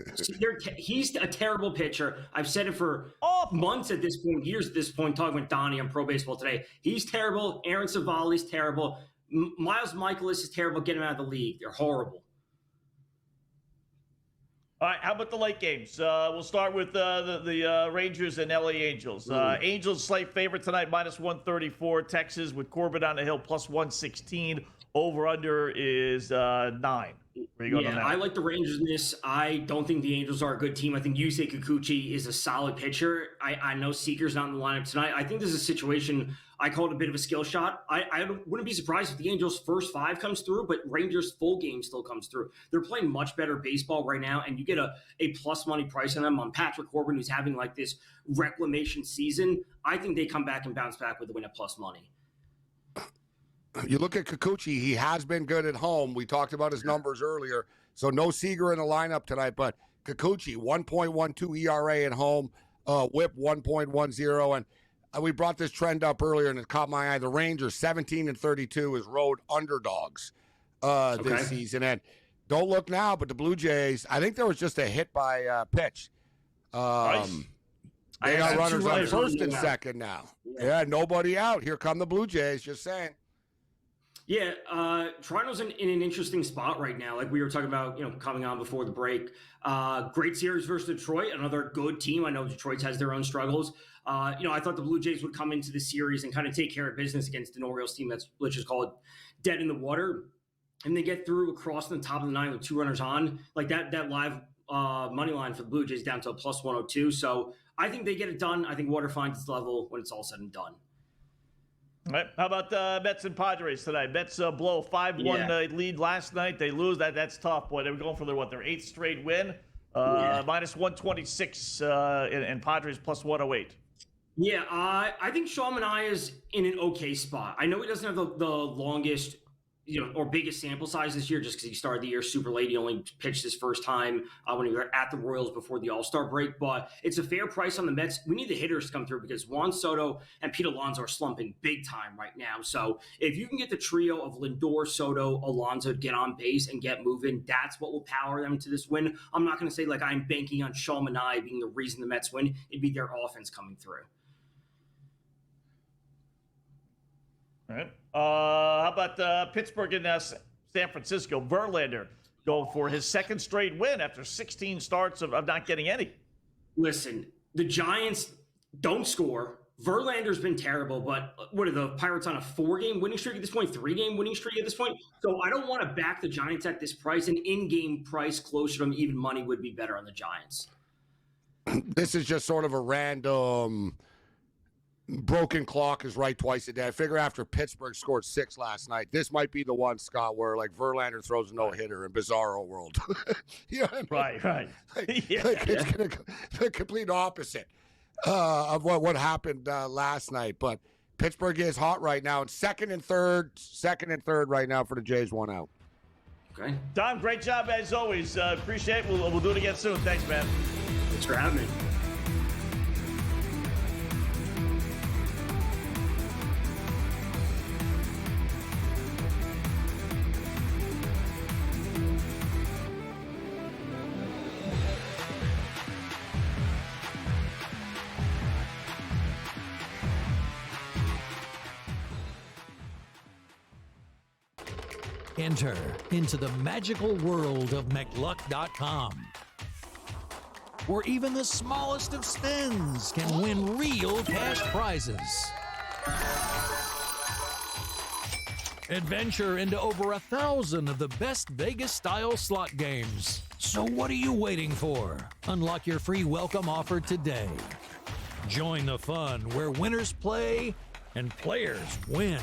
He's a terrible pitcher. I've said it for months at this point, years at this point, talking with Donnie on Pro Baseball Today. He's terrible. Aaron Savali's terrible. Miles Michaelis is terrible. Get him out of the league. They're horrible. All right, how about the late games? We'll start with the Rangers and LA Angels. Angels slight favorite tonight, minus 134. Texas with Corbett on the hill, plus 116. Over-under is 9. Where you going on that? I like the Rangers in this. I don't think the Angels are a good team. I think Yusei Kikuchi is a solid pitcher. I know Seager's not in the lineup tonight. I think this is a situation, I call it a bit of a skill shot. I wouldn't be surprised if the Angels' first 5 comes through, but Rangers' full game still comes through. They're playing much better baseball right now, and you get a plus money price on them on Patrick Corbin, who's having this reclamation season. I think they come back and bounce back with a win at plus money. You look at Kikuchi, he has been good at home. We talked about his numbers earlier. So no Seager in the lineup tonight, but Kikuchi, 1.12 ERA at home, whip 1.10. And we brought this trend up earlier, and it caught my eye. The Rangers, 17-32, is road underdogs this season. And don't look now, but the Blue Jays, I think there was just a hit by pitch. They got runners on first and second now. Yeah, nobody out. Here come the Blue Jays, just saying. Yeah, Toronto's in an interesting spot right now. Like we were talking about, coming on before the break. Great series versus Detroit, another good team. I know Detroit has their own struggles. I thought the Blue Jays would come into the series and kind of take care of business against an Orioles team that's, let's just call it, dead in the water. and they get through across the top of the 9 with 2 runners on, like that live money line for the Blue Jays down to a plus 102. So I think they get it done. I think water finds its level when it's all said and done. All right. How about Mets and Padres tonight? Mets blow a 5-1 lead last night. They lose. That's tough. Boy, they were going for their 8th straight win. Minus 126 and Padres plus 108. Yeah, I think Sean Manaea is in an okay spot. I know he doesn't have the longest, or biggest sample size this year, just because he started the year super late. He only pitched his first time when he was at the Royals before the All-Star break. But it's a fair price on the Mets. We need the hitters to come through because Juan Soto and Pete Alonso are slumping big time right now. So if you can get the trio of Lindor, Soto, Alonso to get on base and get moving, that's what will power them to this win. I'm not going to say like I'm banking on Sean Manaea being the reason the Mets win. It'd be their offense coming through. All right. How about Pittsburgh and San Francisco? Verlander going for his 2nd straight win after 16 starts of not getting any. Listen, the Giants don't score. Verlander's been terrible, but what are the Pirates on a 4-game winning streak at this point? 3-game winning streak at this point? So I don't want to back the Giants at this price. An in-game price closer to even money would be better on the Giants. This is just sort of a random broken clock is right twice a day. I figure after Pittsburgh scored 6 last night, this might be the one, Scott, where like Verlander throws a no-hitter in Bizarro world. You know what I mean? Right. It's going to go the complete opposite of what happened last night. But Pittsburgh is hot right now. It's second and third right now for the Jays, 1 out. Okay. Tom, great job as always. Appreciate it. We'll do it again soon. Thanks, man. Thanks for having me. Enter into the magical world of McLuck.com, where even the smallest of spins can win real cash prizes. Adventure into over 1,000 of the best Vegas-style slot games. So what are you waiting for? Unlock your free welcome offer today. Join the fun where winners play and players win.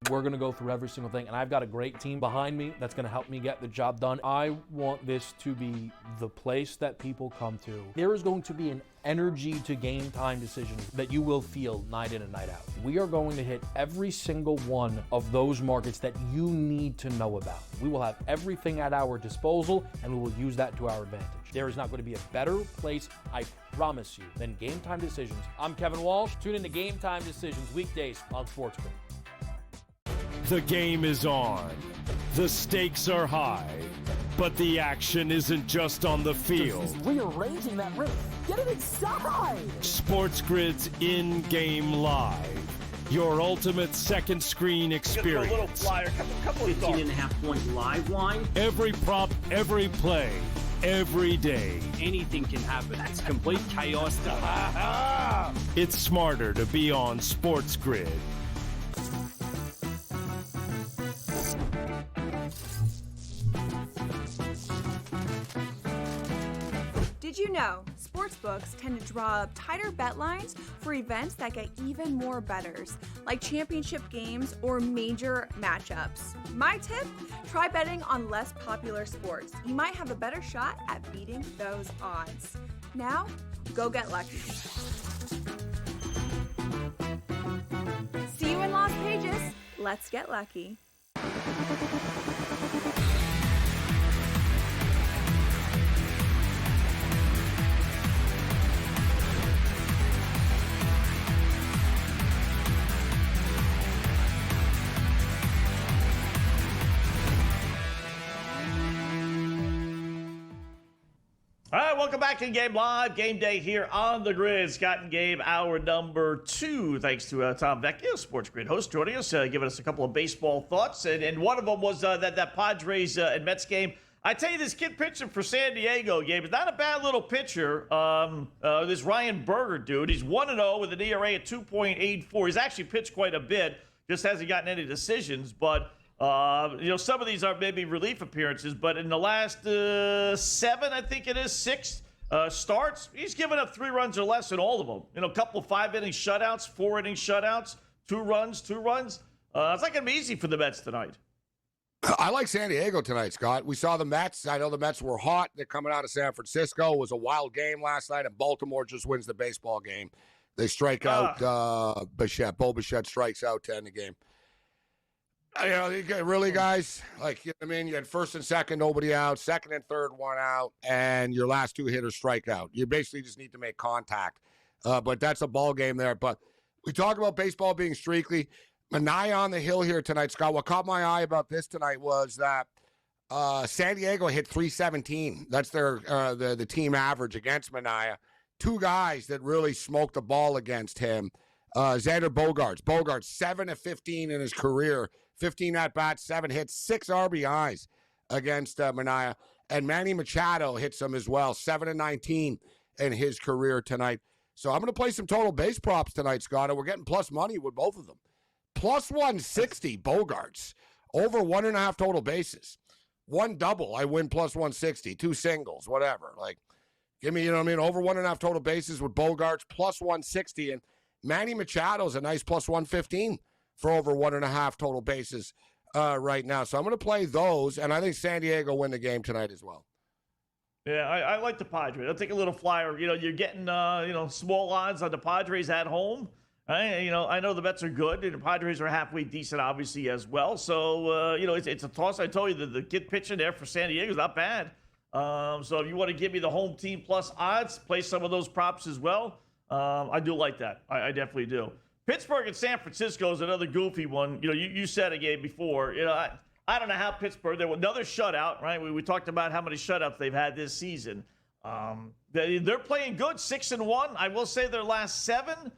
We're going to go through every single thing, and I've got a great team behind me that's going to help me get the job done. I want this to be the place that people come to. There is going to be an energy to game time decisions that you will feel night in and night out. We are going to hit every single one of those markets that you need to know about. We will have everything at our disposal, and we will use that to our advantage. There is not going to be a better place, I promise you, than Game Time Decisions. I'm Kevin Walsh. Tune in to Game Time Decisions weekdays on SportsGrid. The game is on. The stakes are high. But the action isn't just on the field. He's rearranging that roof. Get it inside! SportsGrid's in-game live. Your ultimate second screen experience. A little flyer, couple of 15.5-point live line. Every prop, every play, every day. Anything can happen. It's complete chaos. It's smarter to be on SportsGrid. Did you know sportsbooks tend to draw up tighter bet lines for events that get even more bettors, like championship games or major matchups? My tip, try betting on less popular sports. You might have a better shot at beating those odds. Now, go get lucky. See you in Las Pages. Let's get lucky. All right, welcome back to Game Live. Game Day here on the Grid. Scott and Gabe, hour number 2. Thanks to Tom Vecchio, SportsGrid host, joining us, giving us a couple of baseball thoughts. And one of them was that Padres and Mets game. I tell you, this kid pitching for San Diego, Gabe, is not a bad little pitcher. This Ryan Berger dude, he's 1-0 with an ERA at 2.84. He's actually pitched quite a bit, just hasn't gotten any decisions. But some of these are maybe relief appearances, but in the last 7, I think it is, 6 starts, he's given up 3 runs or less in all of them. A couple of 5-inning shutouts, 4-inning shutouts, 2 runs. It's not going to be easy for the Mets tonight. I like San Diego tonight, Scott. We saw the Mets. I know the Mets were hot. They're coming out of San Francisco. It was a wild game last night, and Baltimore just wins the baseball game. They strike out Bichette. Bo Bichette strikes out to end the game. Really, guys, you had first and second, nobody out, second and third, 1 out, and your last 2 hitters strike out. You basically just need to make contact. But that's a ball game there. But we talk about baseball being streaky. Manaea on the hill here tonight, Scott. What caught my eye about this tonight was that San Diego hit 317. That's their the team average against Manaea. 2 guys that really smoked the ball against him. Xander Bogaerts, 7 of 15 in his career. 15 at-bats, 7 hits, 6 RBIs against Manaea. And Manny Machado hits him as well, 7 of 19 in his career tonight. So I'm going to play some total base props tonight, Scott, and we're getting plus money with both of them. Plus 160, Bogaerts, over 1.5 total bases. 1 double, I win plus 160. 2 singles, whatever. Give me, over 1.5 total bases with Bogaerts, plus 160. And Manny Machado's a nice plus 115 for over 1.5 total bases right now. So I'm going to play those, and I think San Diego win the game tonight as well. Yeah, I like the Padres. I'll take a little flyer. You're getting, small odds on the Padres at home. I know the Mets are good, and the Padres are halfway decent, obviously, as well. So, it's a toss. I told you the kid pitching there for San Diego is not bad. So if you want to give me the home team plus odds, play some of those props as well. I do like that. I definitely do. Pittsburgh and San Francisco is another goofy one. You said it, Gabe, before. I don't know how Pittsburgh, there was another shutout, right? We talked about how many shutouts they've had this season. They're playing good, 6-1. I will say their last 7.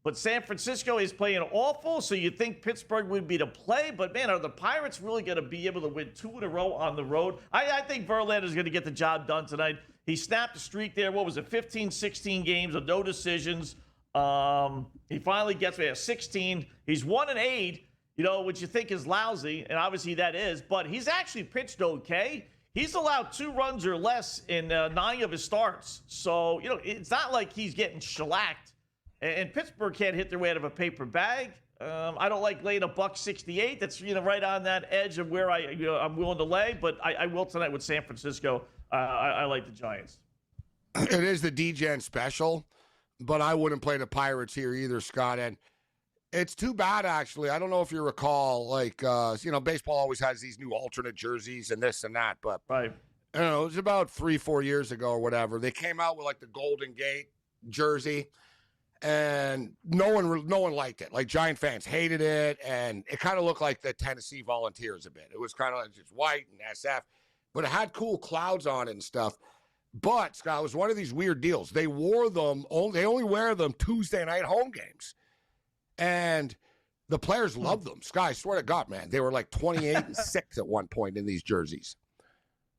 But San Francisco is playing awful, so you think Pittsburgh would be the play. But, man, are the Pirates really going to be able to win 2 in a row on the road? I think Verlander is going to get the job done tonight. He snapped a streak there. What was it, 15, 16 games of no decisions. He finally gets me at 16. He's 1-8, which you think is lousy, and obviously that is. But he's actually pitched okay. He's allowed 2 runs or less in 9 of his starts. So, it's not like he's getting shellacked. And Pittsburgh can't hit their way out of a paper bag. I don't like laying $168. That's right on that edge of where I'm willing to lay. But I will tonight with San Francisco. I like the Giants. It is the DGen special, but I wouldn't play the Pirates here either, Scott. And it's too bad, actually. I don't know if you recall, baseball always has these new alternate jerseys and this and that. But right, it was about 3-4 years ago or whatever. They came out with the Golden Gate jersey. And no one liked it. Giant fans hated it, and it kind of looked like the Tennessee Volunteers a bit. It was kind of just white and SF, but it had cool clouds on it and stuff. But, Scott, it was one of these weird deals. They wore them, they only wear them Tuesday night home games. And the players loved them. Scott, I swear to God, man, they were 28-6 at one point in these jerseys.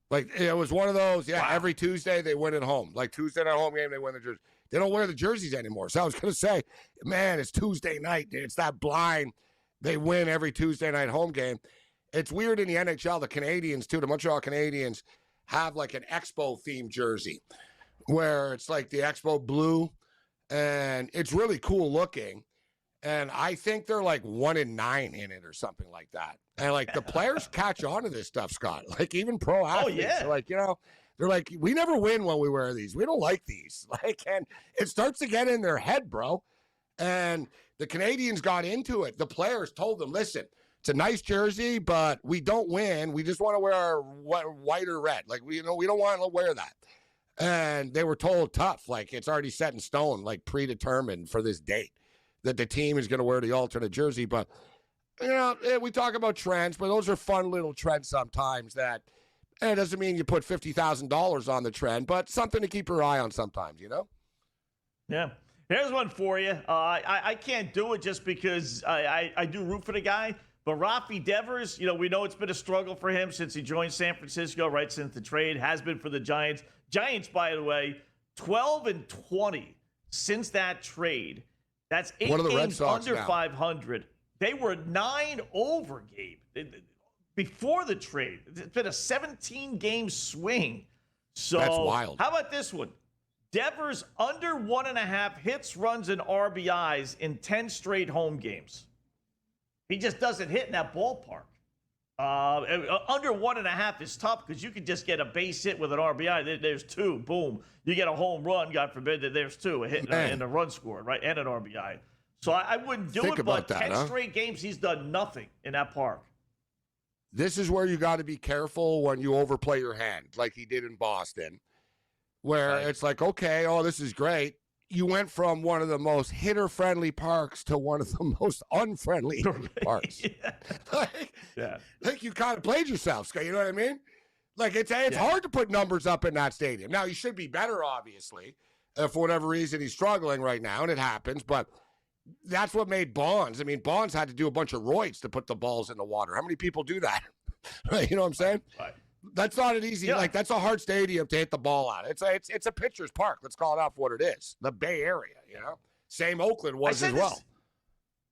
It was one of those, wow. Every Tuesday they win at home. Tuesday night home game, they win the jersey. They don't wear the jerseys anymore. So I was going to say, man, it's Tuesday night. It's that blind. They win every Tuesday night home game. It's weird in the NHL. The Canadians, too, the Montreal Canadiens have an Expo-themed jersey where it's the Expo blue, and it's really cool looking. And I think they're 1-9 in it or something like that. And the players catch on to this stuff, Scott. Even pro athletes. Oh, yeah. They're we never win when we wear these. We don't like these. And it starts to get in their head, bro. And the Canadians got into it. The players told them, listen, it's a nice jersey, but we don't win. We just want to wear our white or red. We don't want to wear that. And they were told tough, it's already set in stone, predetermined for this date that the team is going to wear the alternate jersey. But, we talk about trends, but those are fun little trends sometimes that And it doesn't mean you put $50,000 on the trend, but something to keep your eye on sometimes, Yeah. Here's one for you. I can't do it just because I do root for the guy. But Rafi Devers, we know it's been a struggle for him since he joined San Francisco, right since the trade, has been for the Giants. Giants, by the way, 12-20 since that trade. That's 8 What are the Red games Sox under now? 500. They were 9 over, Gabe, before the trade. It's been a 17-game swing. So That's wild. How about this one? Devers under 1.5 hits, runs, and RBIs in 10 straight home games. He just doesn't hit in that ballpark. Under 1.5 is tough because you could just get a base hit with an RBI. There's 2. Boom. You get a home run, God forbid, that there's 2. A hit and a run scored, right? And an RBI. So I wouldn't do Think it, about but that, 10 straight games, he's done nothing in that park. This is where you got to be careful when you overplay your hand, like he did in Boston, where it's like, okay, this is great. You went from one of the most hitter-friendly parks to one of the most unfriendly parks. Like you kind of played yourself, Scott. You know what I mean? Like it's hard to put numbers up in that stadium. Now, you should be better, obviously. For whatever reason, he's struggling right now, and it happens. But that's what made Bonds. I mean, Bonds had to do a bunch of roids to put the balls in the water. How many people do that? You know what I'm saying? Right. That's not an easy, that's a hard stadium to hit the ball out. It's a pitcher's park. Let's call it out for what it is. The Bay Area, Same Oakland was as well.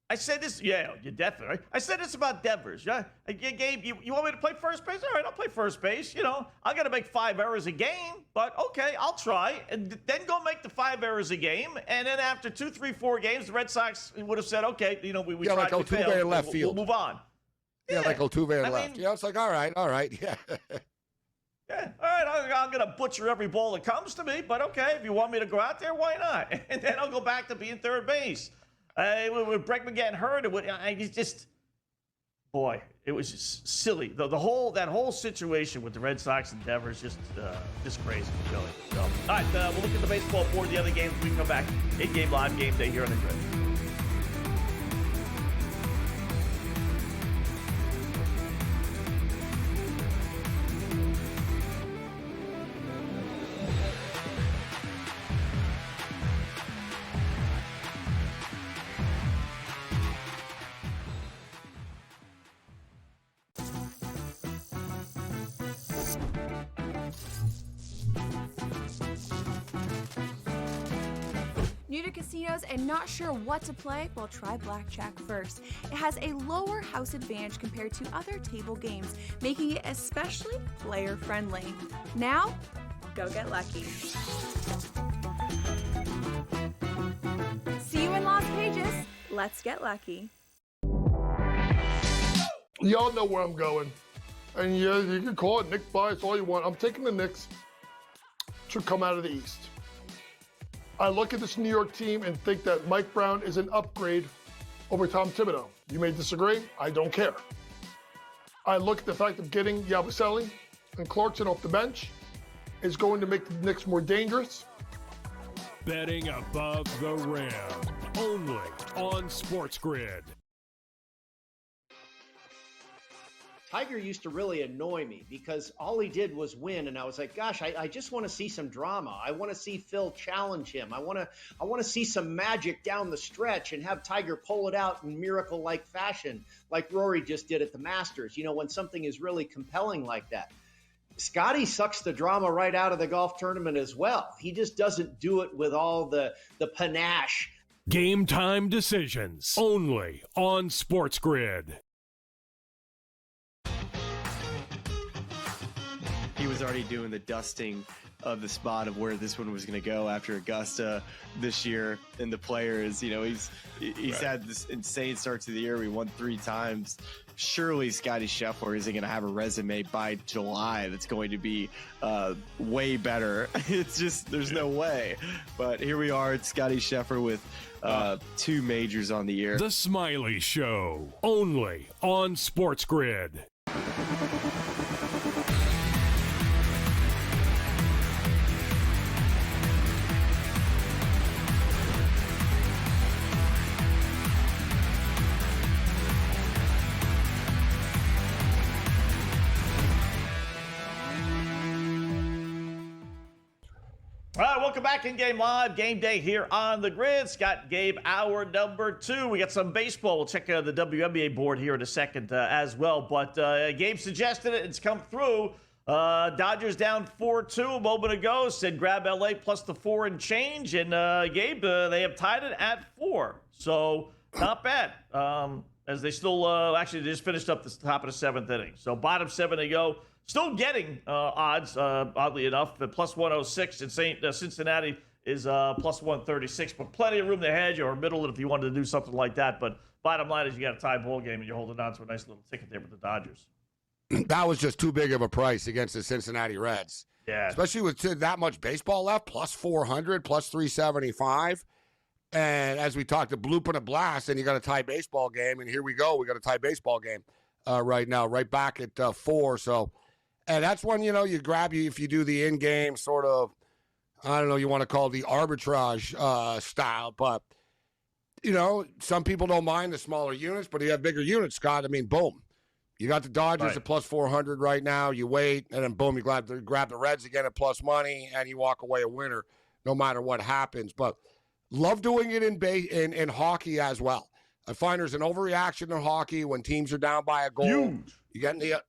I said this, you're definitely right. I said this about Devers. Yeah, Gabe, you want me to play first base? All right, I'll play first base. I'm going to make 5 errors a game, but okay, I'll try. And then go make the 5 errors a game. And then after 2, 3, 4 games, the Red Sox would have said, okay, we tried, like we failed. in left field. We'll move on. Yeah, like Altuve in left. It's like, all right. Yeah. Yeah, all right, I'm going to butcher every ball that comes to me, but okay, if you want me to go out there, why not? And then I'll go back to being third base. With Bregman getting hurt, it was just silly. That whole situation with the Red Sox and Devers just crazy, really. So, all right, we'll look at the baseball board, the other games. We can come back in-game live game day here on the Grid. New to casinos and not sure what to play? Well, try Blackjack first. It has a lower house advantage compared to other table games, making it especially player-friendly. Now, go get lucky. See you in Las Vegas. Let's get lucky. Y'all know where I'm going. And yeah, you can call it Nick bias all you want. I'm taking the Knicks to come out of the East. I look at this New York team and think that Mike Brown is an upgrade over Tom Thibodeau. You may disagree. I don't care. I look at the fact of getting Yabusele and Clarkson off the bench is going to make the Knicks more dangerous. Betting above the rim, only on SportsGrid. Tiger used to really annoy me because all he did was win, and I was like, gosh, I just want to see some drama. I want to see Phil challenge him. I want to see some magic down the stretch and have Tiger pull it out in miracle-like fashion, like Rory just did at the Masters, when something is really compelling like that. Scotty sucks the drama right out of the golf tournament as well. He just doesn't do it with all the panache. Game time decisions, only on SportsGrid. He was already doing the dusting of the spot of where this one was going to go after Augusta this year. And the players, he's had this insane start to the year. We won 3 times. Surely Scotty Scheffler isn't going to have a resume by July that's going to be way better. It's just, there's no way. But here we are. It's Scotty Scheffler with 2 majors on the year. The Smiley Show, only on SportsGrid. All right, welcome back in Game Live. Game Day here on the grid. Scott, Gabe, hour number 2. We got some baseball. We'll check the WNBA board here in a second as well. But Gabe suggested it. It's come through. Dodgers down 4-2 a moment ago. Said grab LA plus the 4 and change. And Gabe, they have tied it at 4. So not bad. As they still actually they just finished up the top of the 7th inning. So bottom 7 they go. Still getting odds, oddly enough. The plus 106 in Cincinnati is plus 136, but plenty of room to hedge or middle it if you wanted to do something like that. But bottom line is you got a tie ball game and you're holding on to a nice little ticket there with the Dodgers. That was just too big of a price against the Cincinnati Reds. Yeah. Especially with that much baseball left, plus 400, plus 375. And as we talked, a bloop and a blast, and you got a tie baseball game. And here we go. We got a tie baseball game right now, right back at 4. So, and that's when, you grab you if you do the in-game sort of, I don't know, you want to call it the arbitrage style. But, some people don't mind the smaller units, but you have bigger units, Scott. I mean, boom. You got the Dodgers at plus 400 right now. You wait, and then boom, you grab the Reds again at plus money, and you walk away a winner no matter what happens. But love doing it in hockey as well. I find there's an overreaction in hockey when teams are down by a goal. Huge. You get you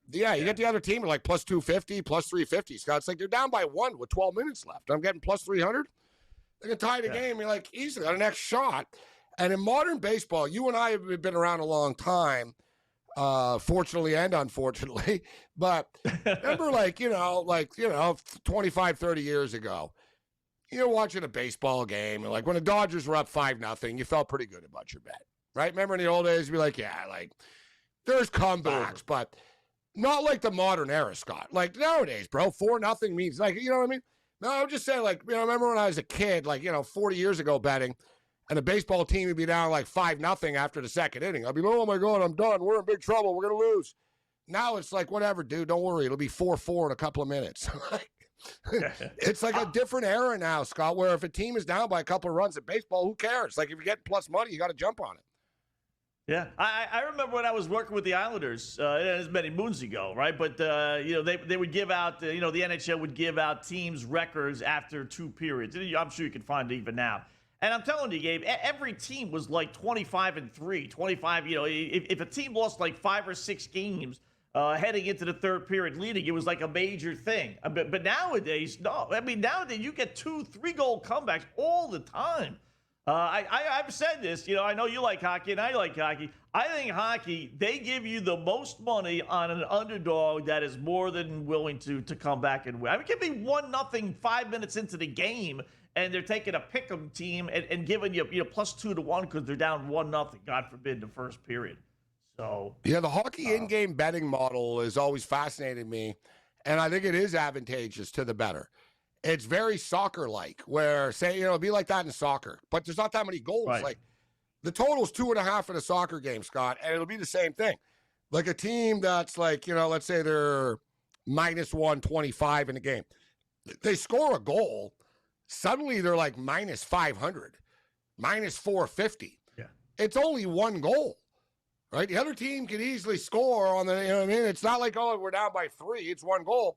get the other team at like plus 250, plus 350. Scott, it's like they're down by 1 with 12 minutes left. I'm getting plus 300. They can tie the game. You're like, easily got a next shot. And in modern baseball, you and I have been around a long time, fortunately and unfortunately. But remember, 25, 30 years ago, you're watching a baseball game, and like when the Dodgers were up 5-0, you felt pretty good about your bet, right? Remember in the old days, you'd be like, there's comebacks, but not like the modern era, Scott. Like nowadays, bro, 4-0 means you know what I mean? No, I'm just saying, I remember when I was a kid, 40 years ago betting, and the baseball team would be down 5-0 after the second inning. I'd be like, oh my God, I'm done. We're in big trouble. We're going to lose. Now it's like, whatever, dude, don't worry. It'll be 4-4 in a couple of minutes. It's like a different era now, Scott, where if a team is down by a couple of runs in baseball, who cares? Like if you get plus money, you got to jump on it. Yeah, I remember when I was working with the Islanders, as many moons ago, right? But they would give out, the NHL would give out teams' records after 2 periods. I'm sure you can find it even now. And I'm telling you, Gabe, every team was like 25-3, 25. If a team lost 5 or 6 games heading into the 3rd period leading, it was like a major thing. But nowadays, no. I mean, nowadays you get 2-3 goal comebacks all the time. I've said this, I know you like hockey and I like hockey. I think hockey, they give you the most money on an underdog that is more than willing to come back and win. I mean, it can be 1-0 5 minutes into the game, and they're taking a pick'em team and giving you, plus 2 to 1 because they're down 1-0, God forbid, the first period. So yeah, the hockey in-game betting model has always fascinated me, and I think it is advantageous to the bettor. It's very soccer-like, where, say, it'd be like that in soccer, but there's not that many goals. Right. Like, the total's 2.5 in a soccer game, Scott, and it'll be the same thing. Like a team that's let's say they're minus 125 in a game. They score a goal, suddenly they're like minus 500, minus 450. Yeah. It's only 1 goal, right? The other team can easily score on the, It's not like, oh, we're down by 3. It's 1 goal.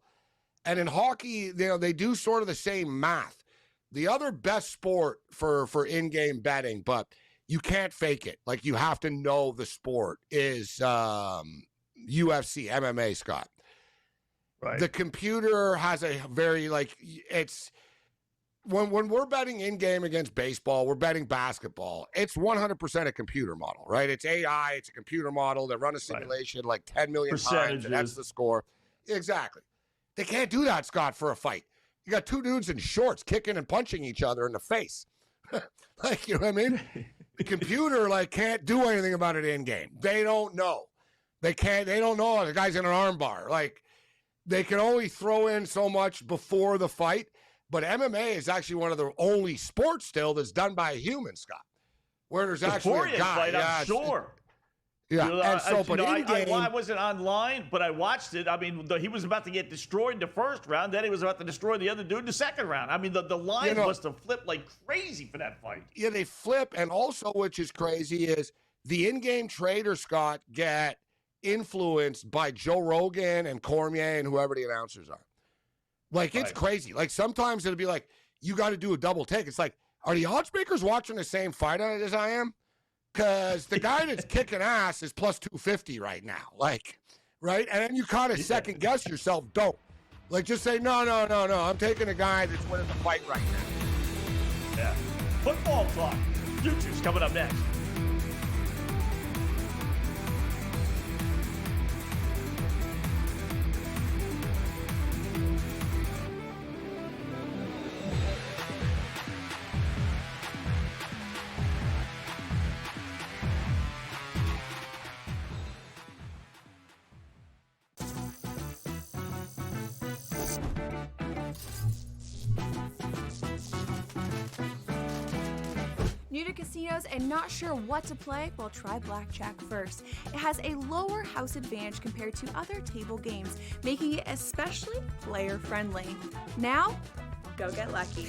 And in hockey, they do sort of the same math. The other best sport for in-game betting, but you can't fake it. Like, you have to know the sport is UFC, MMA, Scott. Right. The computer has a very, it's when we're betting in-game against baseball, we're betting basketball. It's 100% a computer model, right? It's AI. It's a computer model. They run a simulation 10 million times, and that's the score. Exactly. They can't do that, Scott, for a fight. You got 2 dudes in shorts kicking and punching each other in the face. You know what I mean? The computer, can't do anything about it in game. They don't know. They don't know the guy's in an arm bar. They can only throw in so much before the fight. But MMA is actually one of the only sports still that's done by a human, Scott. Where there's actually a guy. Fight, I'm sure. Yeah, and so, but in-game, I wasn't online, but I watched it. I mean, he was about to get destroyed in the first round. Then he was about to destroy the other dude in the second round. I mean, the line must have flipped like crazy for that fight. Yeah, they flip. And also, which is crazy, is the in-game traders, Scott, get influenced by Joe Rogan and Cormier and whoever the announcers are. It's crazy. Sometimes it'll be like, you got to do a double take. It's like, are the odds makers watching the same fight as I am? Because the guy that's kicking ass is plus 250 right now. Like, right? And then you kind of second guess yourself. Don't. Like, just say, no. I'm taking a guy that's winning the fight right now. Yeah. Football talk. Futures coming up next. New to casinos and not sure what to play? Well, try blackjack first. It has a lower house advantage compared to other table games, making it especially player-friendly. Now, go get lucky.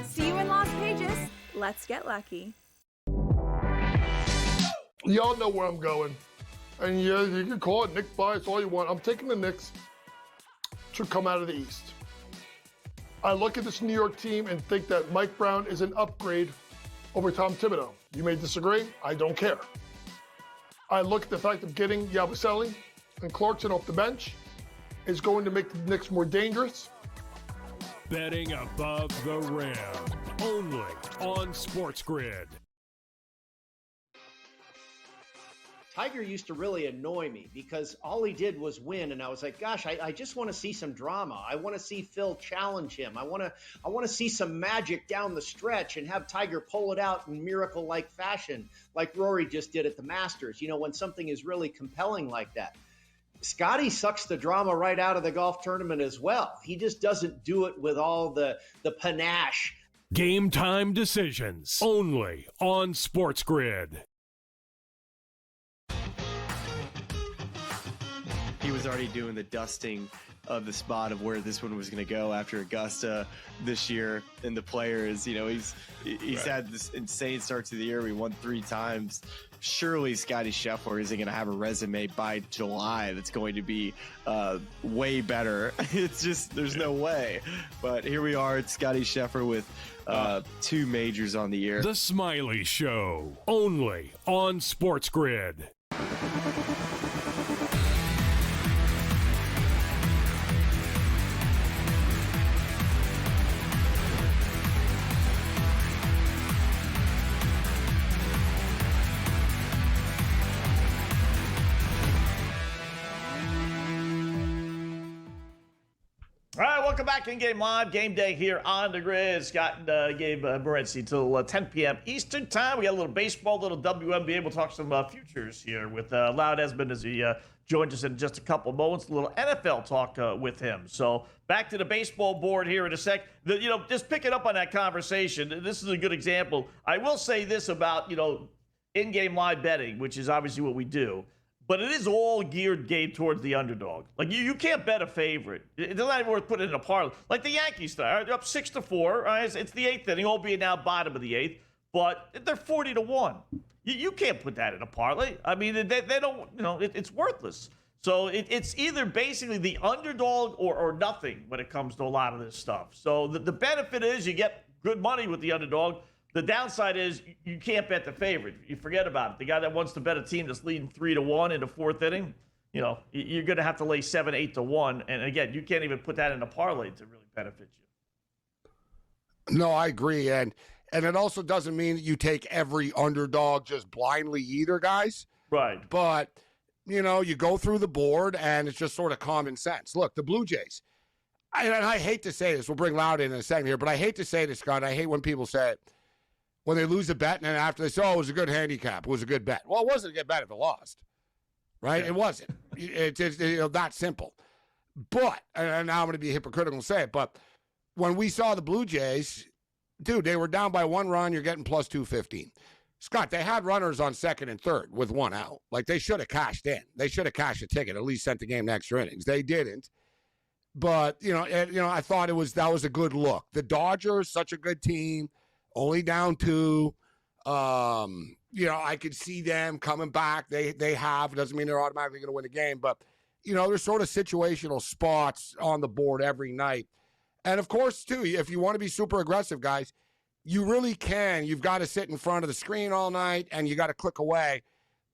See you in Las Vegas. Let's get lucky. Y'all know where I'm going. And yeah, you can call it Nick bias all you want. I'm taking the Knicks to come out of the East. I look at this New York team and think that Mike Brown is an upgrade over Tom Thibodeau. You may disagree. I don't care. I look at the fact of getting Yabusele and Clarkson off the bench is going to make the Knicks more dangerous. Betting above the rim. Only on SportsGrid. Tiger used to really annoy me because all he did was win, and I was like, gosh, I just want to see some drama. I want to see Phil challenge him. I want to see some magic down the stretch and have Tiger pull it out in miracle-like fashion, like Rory just did at the Masters, you know, when something is really compelling like that. Scotty sucks the drama right out of the golf tournament as well. He just doesn't do it with all the panache. Game time decisions. Only on SportsGrid. He was already doing the dusting of the spot of where this one was going to go after Augusta this year. And the players, you know, he's had this insane start to the year. We won 3 times. Surely Scotty Scheffler isn't going to have a resume by July that's going to be way better. It's just, there's no way. But here we are. It's Scotty Scheffler with 2 majors on the year. The Smiley Show. Only on SportsGrid. All right, welcome back in Game Live. Game Day here on the grid. Scott and Gabe Morency till 10 p.m. Eastern time. We got a little baseball, a little WNBA. We'll talk some futures here with Loud Esmond as he joins us in just a couple of moments. A little NFL talk with him. So back to the baseball board here in a sec. Just picking up on that conversation. This is a good example. I will say this about, in-game live betting, which is obviously what we do. But it is all geared towards the underdog. Like, you can't bet a favorite. It's not even worth putting in a parlay. Like the Yankees, they're up 6-4. Right? It's the 8th inning, albeit now bottom of the 8th. But they're 40-1. You can't put that in a parlay. I mean, they don't, it's worthless. So it's either basically the underdog or nothing when it comes to a lot of this stuff. So the benefit is you get good money with the underdog. The downside is you can't bet the favorite. You forget about it. The guy that wants to bet a team that's leading 3-1 in the 4th inning, you're going to have to lay 7-8-1. And again, you can't even put that in a parlay to really benefit you. No, I agree. And it also doesn't mean that you take every underdog just blindly either, guys. Right. But, you go through the board and it's just sort of common sense. Look, the Blue Jays, and I hate to say this, we'll bring Loud in a second here, but I hate to say this, Scott. I hate when people say it. When they lose a bet, and then after they say, it was a good handicap. It was a good bet. Well, it wasn't a good bet if it lost, right? Yeah. It wasn't. It's that simple. But, and now I'm going to be hypocritical and say it, but when we saw the Blue Jays, dude, they were down by 1 run. You're getting plus 215. Scott, they had runners on 2nd and 3rd with 1 out. Like, they should have cashed in. They should have cashed a ticket, at least sent the game to extra innings. They didn't. But, I thought that was a good look. The Dodgers, such a good team. Only down 2. I could see them coming back. They have. Doesn't mean they're automatically going to win the game. But there's sort of situational spots on the board every night. And, of course, too, if you want to be super aggressive, guys, you really can. You've got to sit in front of the screen all night, and you got to click away.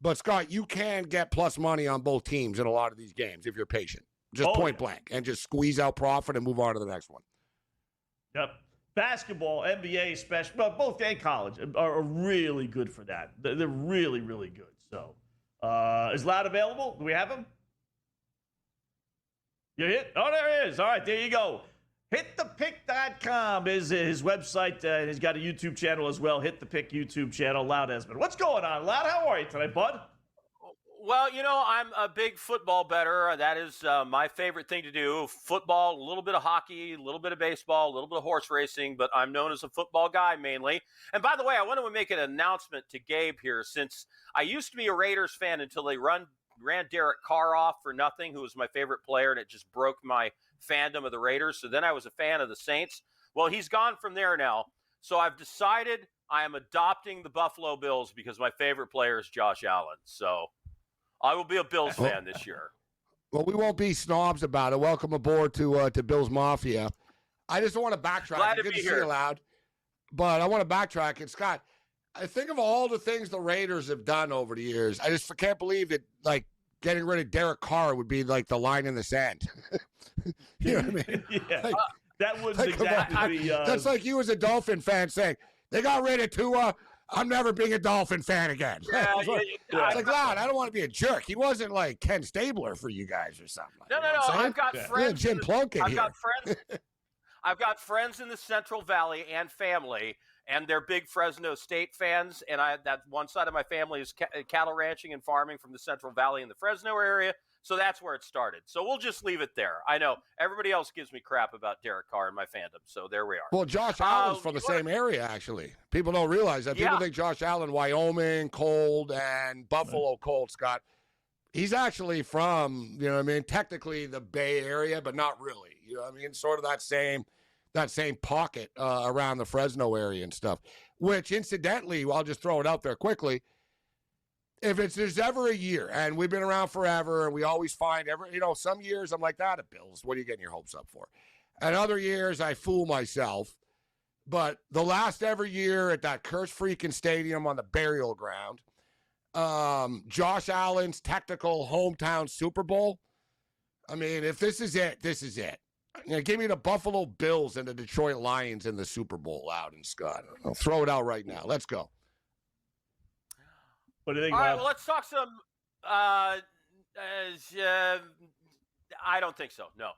But, Scott, you can get plus money on both teams in a lot of these games if you're patient. Just point blank, and just squeeze out profit and move on to the next one. Yep. Basketball, NBA, especially, but both and college are really good for that. They're really, really good. So, is Loud available? Do we have him? You hit? Oh, there he is. All right, there you go. HitThePick.com is his website. He's got a YouTube channel as well. Hit the Pick YouTube channel. Loud Esmond. What's going on, Loud? How are you tonight, bud? Well, I'm a big football bettor. That is my favorite thing to do. Football, a little bit of hockey, a little bit of baseball, a little bit of horse racing, but I'm known as a football guy mainly. And by the way, I want to make an announcement to Gabe here, since I used to be a Raiders fan until they ran Derek Carr off for nothing, who was my favorite player, and it just broke my fandom of the Raiders. So then I was a fan of the Saints. Well, he's gone from there now. So I've decided I am adopting the Buffalo Bills because my favorite player is Josh Allen. So I will be a Bills fan this year. Well, we won't be snobs about it. Welcome aboard to Bills Mafia. I just don't want to backtrack. Glad to Good be see here. you, Loud. But I want to backtrack. And Scott, I think of all the things the Raiders have done over the years. I just can't believe that, like, getting rid of Derek Carr would be like the line in the sand. You know what I mean? Yeah, like, that wouldn't exactly be. That's like you as a Dolphin fan saying, they got rid of Tua. I'm never being a Dolphin fan again. Yeah, It's like, Loud, I don't want to be a jerk. He wasn't like Ken Stabler for you guys or something. No. I've got friends. Jim Plunkett I've here. got friends. I've got friends in the Central Valley and family, and they're big Fresno State fans. And that one side of my family is cattle ranching and farming from the Central Valley in the Fresno area. So that's where it started. So we'll just leave it there. I know everybody else gives me crap about Derek Carr and my fandom. So there we are. Well, Josh Allen's from the same area, actually. People don't realize that. People think Josh Allen, Wyoming, cold, and Buffalo, cold, Scott. He's actually from, technically the Bay Area, but not really. You know what I mean? Sort of that same pocket around the Fresno area and stuff, which incidentally, I'll just throw it out there quickly. If there's ever a year, and we've been around forever, and we always find some years I'm like, that Bills, what are you getting your hopes up for? And other years I fool myself. But the last ever year at that cursed freaking stadium on the burial ground, Josh Allen's technical hometown Super Bowl. I mean, if this is it, this is it. Give me the Buffalo Bills and the Detroit Lions in the Super Bowl, Loud and Scott. I'll throw it out right now. Let's go. What do you think? All right, well, let's talk some. I don't think so. No.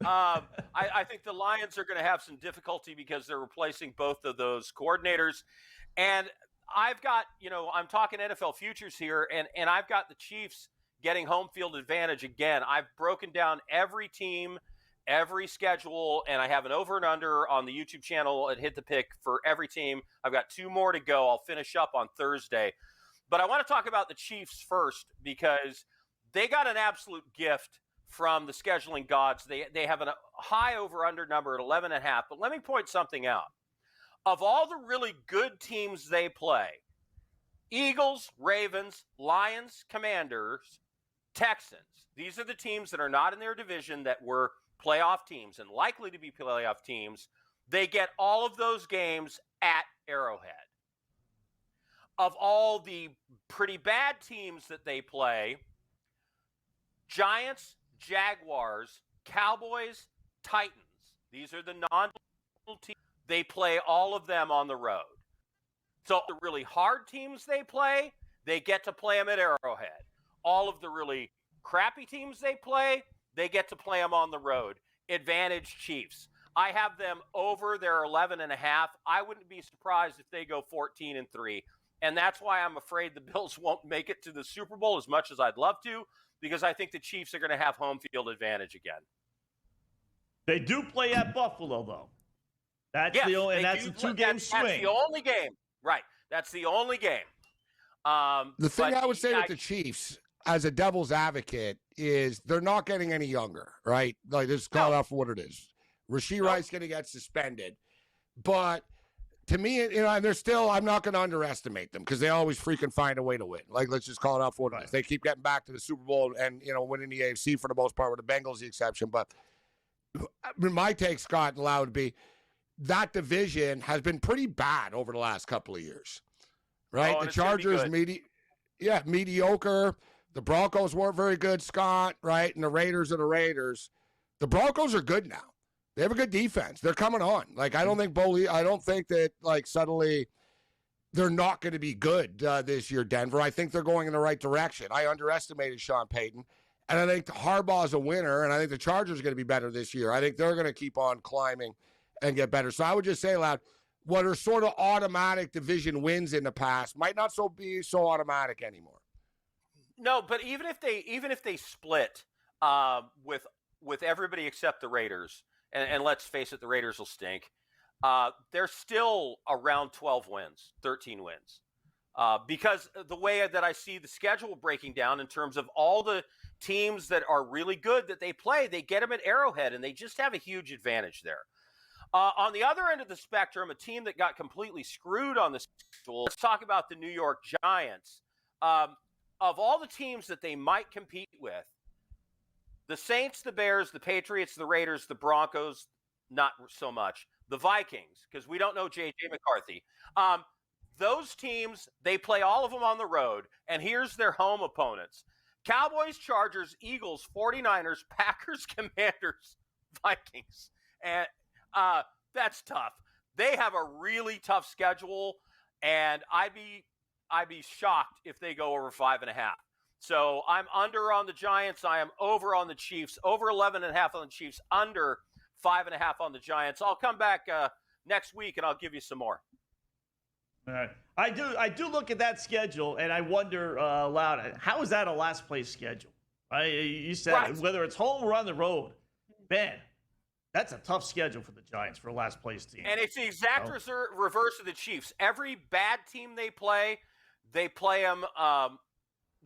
I think the Lions are going to have some difficulty because they're replacing both of those coordinators. And I've got, I'm talking NFL futures here, and I've got the Chiefs getting home field advantage again. I've broken down every team, every schedule, and I have an over and under on the YouTube channel at Hit the Pick for every team. I've got 2 more to go. I'll finish up on Thursday. But I want to talk about the Chiefs first because they got an absolute gift from the scheduling gods. They have a high over-under number at 11.5. But let me point something out. Of all the really good teams they play, Eagles, Ravens, Lions, Commanders, Texans, these are the teams that are not in their division that were playoff teams and likely to be playoff teams. They get all of those games at Arrowhead. Of all the pretty bad teams that they play, Giants, Jaguars, Cowboys, Titans, these are the non-teams. They play all of them on the road. So the really hard teams they play, they get to play them at Arrowhead. All of the really crappy teams they play, they get to play them on the road. Advantage Chiefs. I have them over their 11.5. I wouldn't be surprised if they go 14-3. And that's why I'm afraid the Bills won't make it to the Super Bowl as much as I'd love to, because I think the Chiefs are going to have home field advantage again. They do play at Buffalo, though. That's the only, and that's a 2-game swing. That's the only game. Right. That's the only game. The thing I would say with the Chiefs, as a devil's advocate, is they're not getting any younger, right? Like, just call it out for what it is. Rasheed Rice going to get suspended. But to me, and they're still, I'm not going to underestimate them because they always freaking find a way to win. Like, let's just call it out for what it is. They keep getting back to the Super Bowl and, winning the AFC for the most part, with the Bengals the exception. But my take, Scott and Lau, would be that division has been pretty bad over the last couple of years, right? The Chargers, mediocre. The Broncos weren't very good, Scott, right? And the Raiders are the Raiders. The Broncos are good now. They have a good defense. They're coming on. Like, I don't think that, like, suddenly they're not going to be good this year, Denver. I think they're going in the right direction. I underestimated Sean Payton. And I think Harbaugh's a winner, and I think the Chargers are going to be better this year. I think they're going to keep on climbing and get better. So I would just say, Loud, what are sort of automatic division wins in the past might not be so automatic anymore. No, but even if they split with everybody except the Raiders, and let's face it, the Raiders will stink. They're still around 12 wins, 13 wins. Because the way that I see the schedule breaking down in terms of all the teams that are really good that they play, they get them at Arrowhead, and they just have a huge advantage there. On the other end of the spectrum, a team that got completely screwed on the schedule, let's talk about the New York Giants. Of all the teams that they might compete with, the Saints, the Bears, the Patriots, the Raiders, the Broncos, not so much. The Vikings, because we don't know J.J. McCarthy. Those teams, they play all of them on the road, and here's their home opponents. Cowboys, Chargers, Eagles, 49ers, Packers, Commanders, Vikings. And that's tough. They have a really tough schedule, and I'd be shocked if they go over 5.5. So I'm under on the Giants. I am over on the Chiefs. Over 11.5 on the Chiefs. Under 5.5 on the Giants. I'll come back next week and I'll give you some more. All right. I do look at that schedule and I wonder aloud, how is that a last place schedule? You said right. Whether it's home or on the road, man, that's a tough schedule for the Giants for a last place team. And it's the exact reverse of the Chiefs. Every bad team they play them.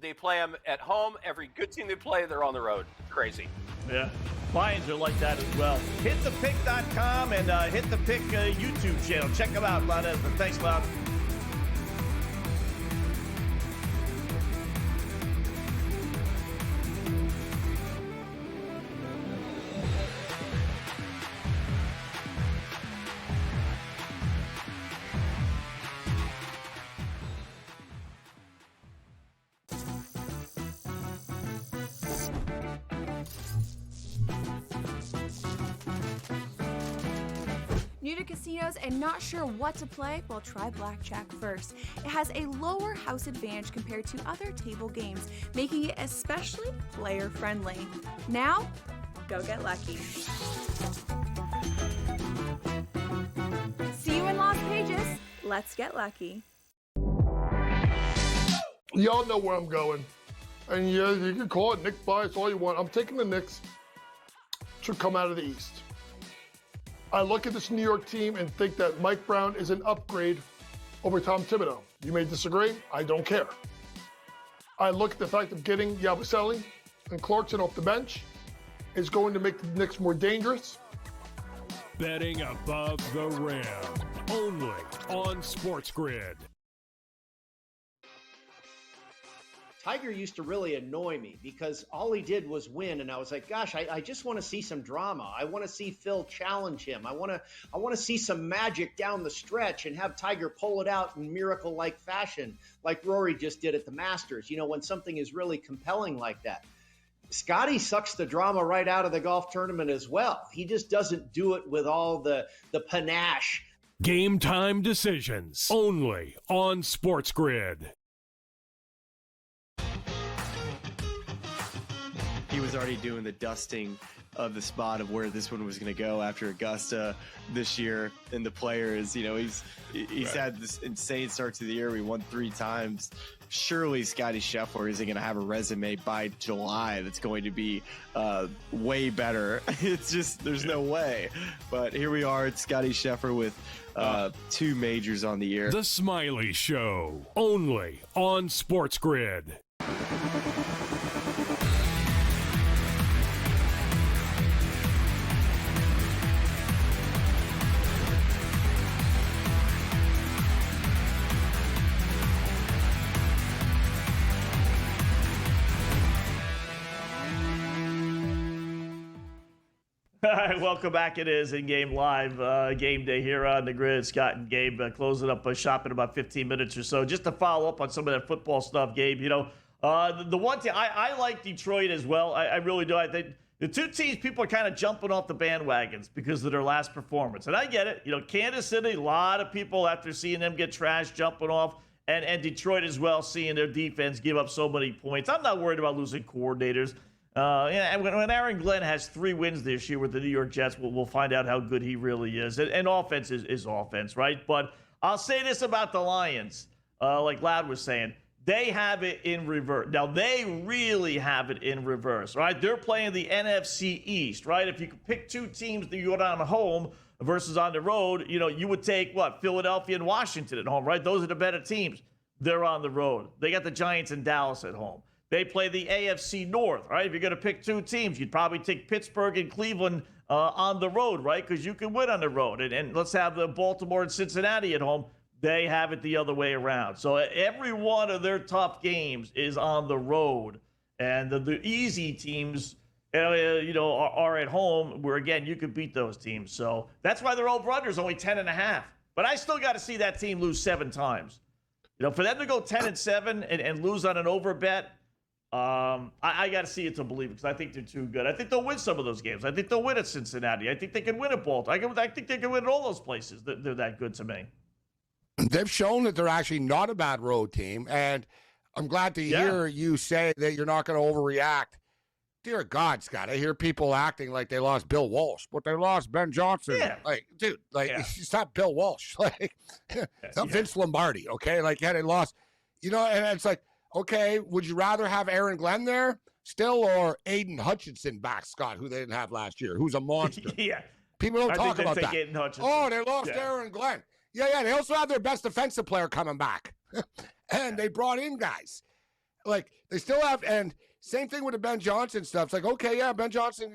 They play them at home. Every good team they play, they're on the road. Crazy. Yeah. Lions are like that as well. HitThePick.com and Hit the Pick YouTube channel. Check them out. Thanks, Loud. New to casinos and not sure what to play? Well, try blackjack first. It has a lower house advantage compared to other table games, making it especially player-friendly. Now, go get lucky. See you in Lost Pages. Let's get lucky. Y'all know where I'm going. And yeah, you can call it Nick bias all you want. I'm taking the Knicks to come out of the East. I look at this New York team and think that Mike Brown is an upgrade over Tom Thibodeau. You may disagree. I don't care. I look at the fact of getting Yabusele and Clarkson off the bench is going to make the Knicks more dangerous. Betting above the rim, only on SportsGrid. Tiger used to really annoy me because all he did was win, and I was like, gosh, I just want to see some drama. I want to see Phil challenge him. I want to see some magic down the stretch and have Tiger pull it out in miracle-like fashion, like Rory just did at the Masters, when something is really compelling like that. Scotty sucks the drama right out of the golf tournament as well. He just doesn't do it with all the panache. Game time decisions, only on SportsGrid. He was already doing the dusting of the spot of where this one was going to go after Augusta this year. And the players, he's had this insane start to the year. We won 3 times. Surely Scotty Scheffler isn't going to have a resume by July that's going to be way better. It's just, there's no way. But here we are. It's Scotty Scheffler with 2 majors on the year. The Smiley Show, only on SportsGrid. All right, welcome back. It is In-Game Live, game day here on the grid. Scott and Gabe closing up shop in about 15 minutes or so. Just to follow up on some of that football stuff, Gabe, the one thing, I like Detroit as well. I really do. I think the two teams, people are kind of jumping off the bandwagons because of their last performance. And I get it. Kansas City, a lot of people after seeing them get trashed, jumping off. And Detroit as well, seeing their defense give up so many points. I'm not worried about losing coordinators. And when Aaron Glenn has 3 wins this year with the New York Jets, we'll find out how good he really is. And offense is offense, right? But I'll say this about the Lions, like Loud was saying. They have it in reverse. Now, they really have it in reverse, right? They're playing the NFC East, right? If you could pick 2 teams that you go down home versus on the road, you would take, Philadelphia and Washington at home, right? Those are the better teams. They're on the road. They got the Giants and Dallas at home. They play the AFC North, right? If you're going to pick 2 teams, you'd probably take Pittsburgh and Cleveland on the road, right? Because you can win on the road. And let's have the Baltimore and Cincinnati at home. They have it the other way around. So every one of their tough games is on the road. And the easy teams, are at home where, again, you could beat those teams. So that's why their over-under is only 10.5. But I still got to see that team lose 7 times. For them to go 10-7 and lose on an over bet, I got to see it to believe it because I think they're too good. I think they'll win some of those games. I think they'll win at Cincinnati. I think they can win at Baltimore. I think they can win at all those places. They're that good to me. They've shown that they're actually not a bad road team, and I'm glad to hear you say that you're not going to overreact. Dear God, Scott, I hear people acting like they lost Bill Walsh, but they lost Ben Johnson. Yeah. It's not Bill Walsh. It's not Vince Lombardi, okay? They lost. And it's like, okay, would you rather have Aaron Glenn there still or Aiden Hutchinson back, Scott, who they didn't have last year, who's a monster? Yeah. People don't talk about that. Aiden Hutchinson. Oh, they lost Aaron Glenn. Yeah. They also have their best defensive player coming back. And they brought in guys. They still have, and same thing with the Ben Johnson stuff. It's like, okay, yeah, Ben Johnson,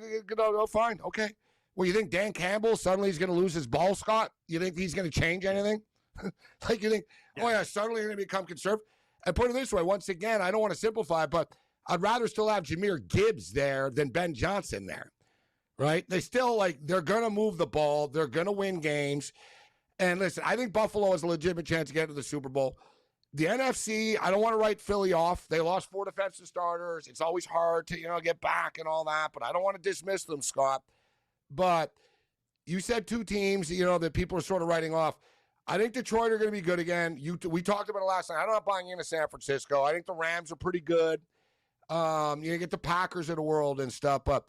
fine, okay. Well, you think Dan Campbell suddenly is going to lose his ball, Scott? You think he's going to change anything? You think, suddenly you're going to become conservative? And put it this way, once again, I don't want to simplify, but I'd rather still have Jahmyr Gibbs there than Ben Johnson there, right? They still, they're going to move the ball. They're going to win games. And listen, I think Buffalo has a legitimate chance to get to the Super Bowl. The NFC, I don't want to write Philly off. They lost 4 defensive starters. It's always hard to, get back and all that, but I don't want to dismiss them, Scott. But you said 2 teams, that people are sort of writing off. I think Detroit are going to be good again. We talked about it last night. I'm not buying into San Francisco. I think the Rams are pretty good. You get the Packers of the world and stuff, but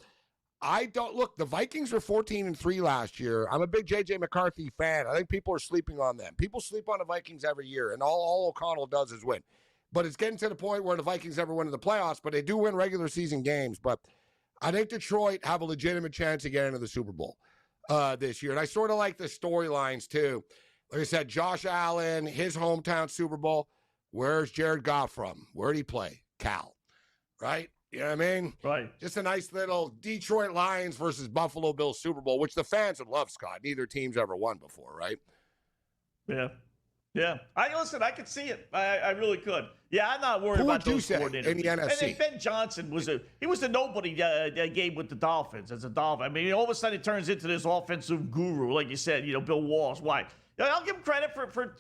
I don't look. The Vikings were 14-3 last year. I'm a big J.J. McCarthy fan. I think people are sleeping on them. People sleep on the Vikings every year, and all O'Connell does is win. But it's getting to the point where the Vikings never win in the playoffs, but they do win regular season games. But I think Detroit have a legitimate chance to get into the Super Bowl this year. And I sort of like the storylines too. Like I said, Josh Allen, his hometown Super Bowl. Where's Jared Goff from? Where'd he play? Cal, right? You know what I mean? Right. Just a nice little Detroit Lions versus Buffalo Bills Super Bowl, which the fans would love, Scott. Neither team's ever won before, right? Yeah. Yeah. I could see it. I really could. Yeah, I'm not worried about those coordinators. In the NFC? And Ben Johnson was a nobody game with the Dolphins as a Dolphin. I mean, all of a sudden it turns into this offensive guru, like you said, Bill Walsh. Why? I'll give him credit for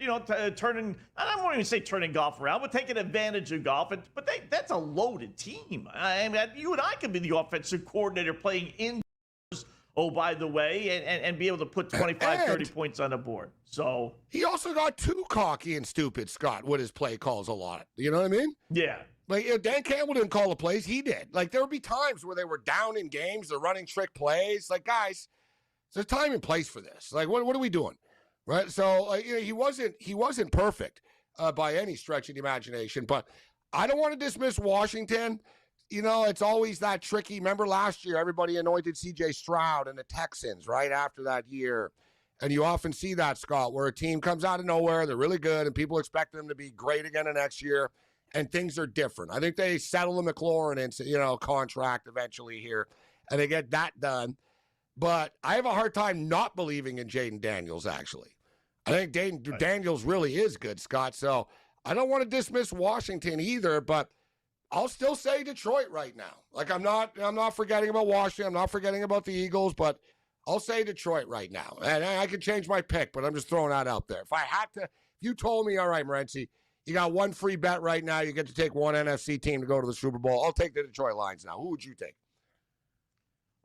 turning. I don't want to say turning golf around, but taking advantage of golf. But that's a loaded team. I mean, you and I could be the offensive coordinator playing indoors. Oh, by the way, and be able to put 25, 30 points on the board. So he also got too cocky and stupid, Scott, with his play calls a lot. You know what I mean? Yeah. Dan Campbell didn't call the plays. He did. There would be times where they were down in games. They're running trick plays. Guys, there's time and place for this. What are we doing? Right, so he wasn't perfect by any stretch of the imagination, but I don't want to dismiss Washington. It's always that tricky. Remember last year, everybody anointed C.J. Stroud and the Texans right after that year, and you often see that, Scott, where a team comes out of nowhere, they're really good, and people expect them to be great again the next year, and things are different. I think they settle the McLaurin contract eventually here, and they get that done. But I have a hard time not believing in Jaden Daniels, actually. I think Daniels really is good, Scott. So I don't want to dismiss Washington either, but I'll still say Detroit right now. Like I'm not forgetting about Washington. I'm not forgetting about the Eagles, but I'll say Detroit right now. And I could change my pick, but I'm just throwing that out there. If I had to, if you told me, all right, Morency, you got one free bet right now, you get to take one NFC team to go to the Super Bowl, I'll take the Detroit Lions now. Who would you take?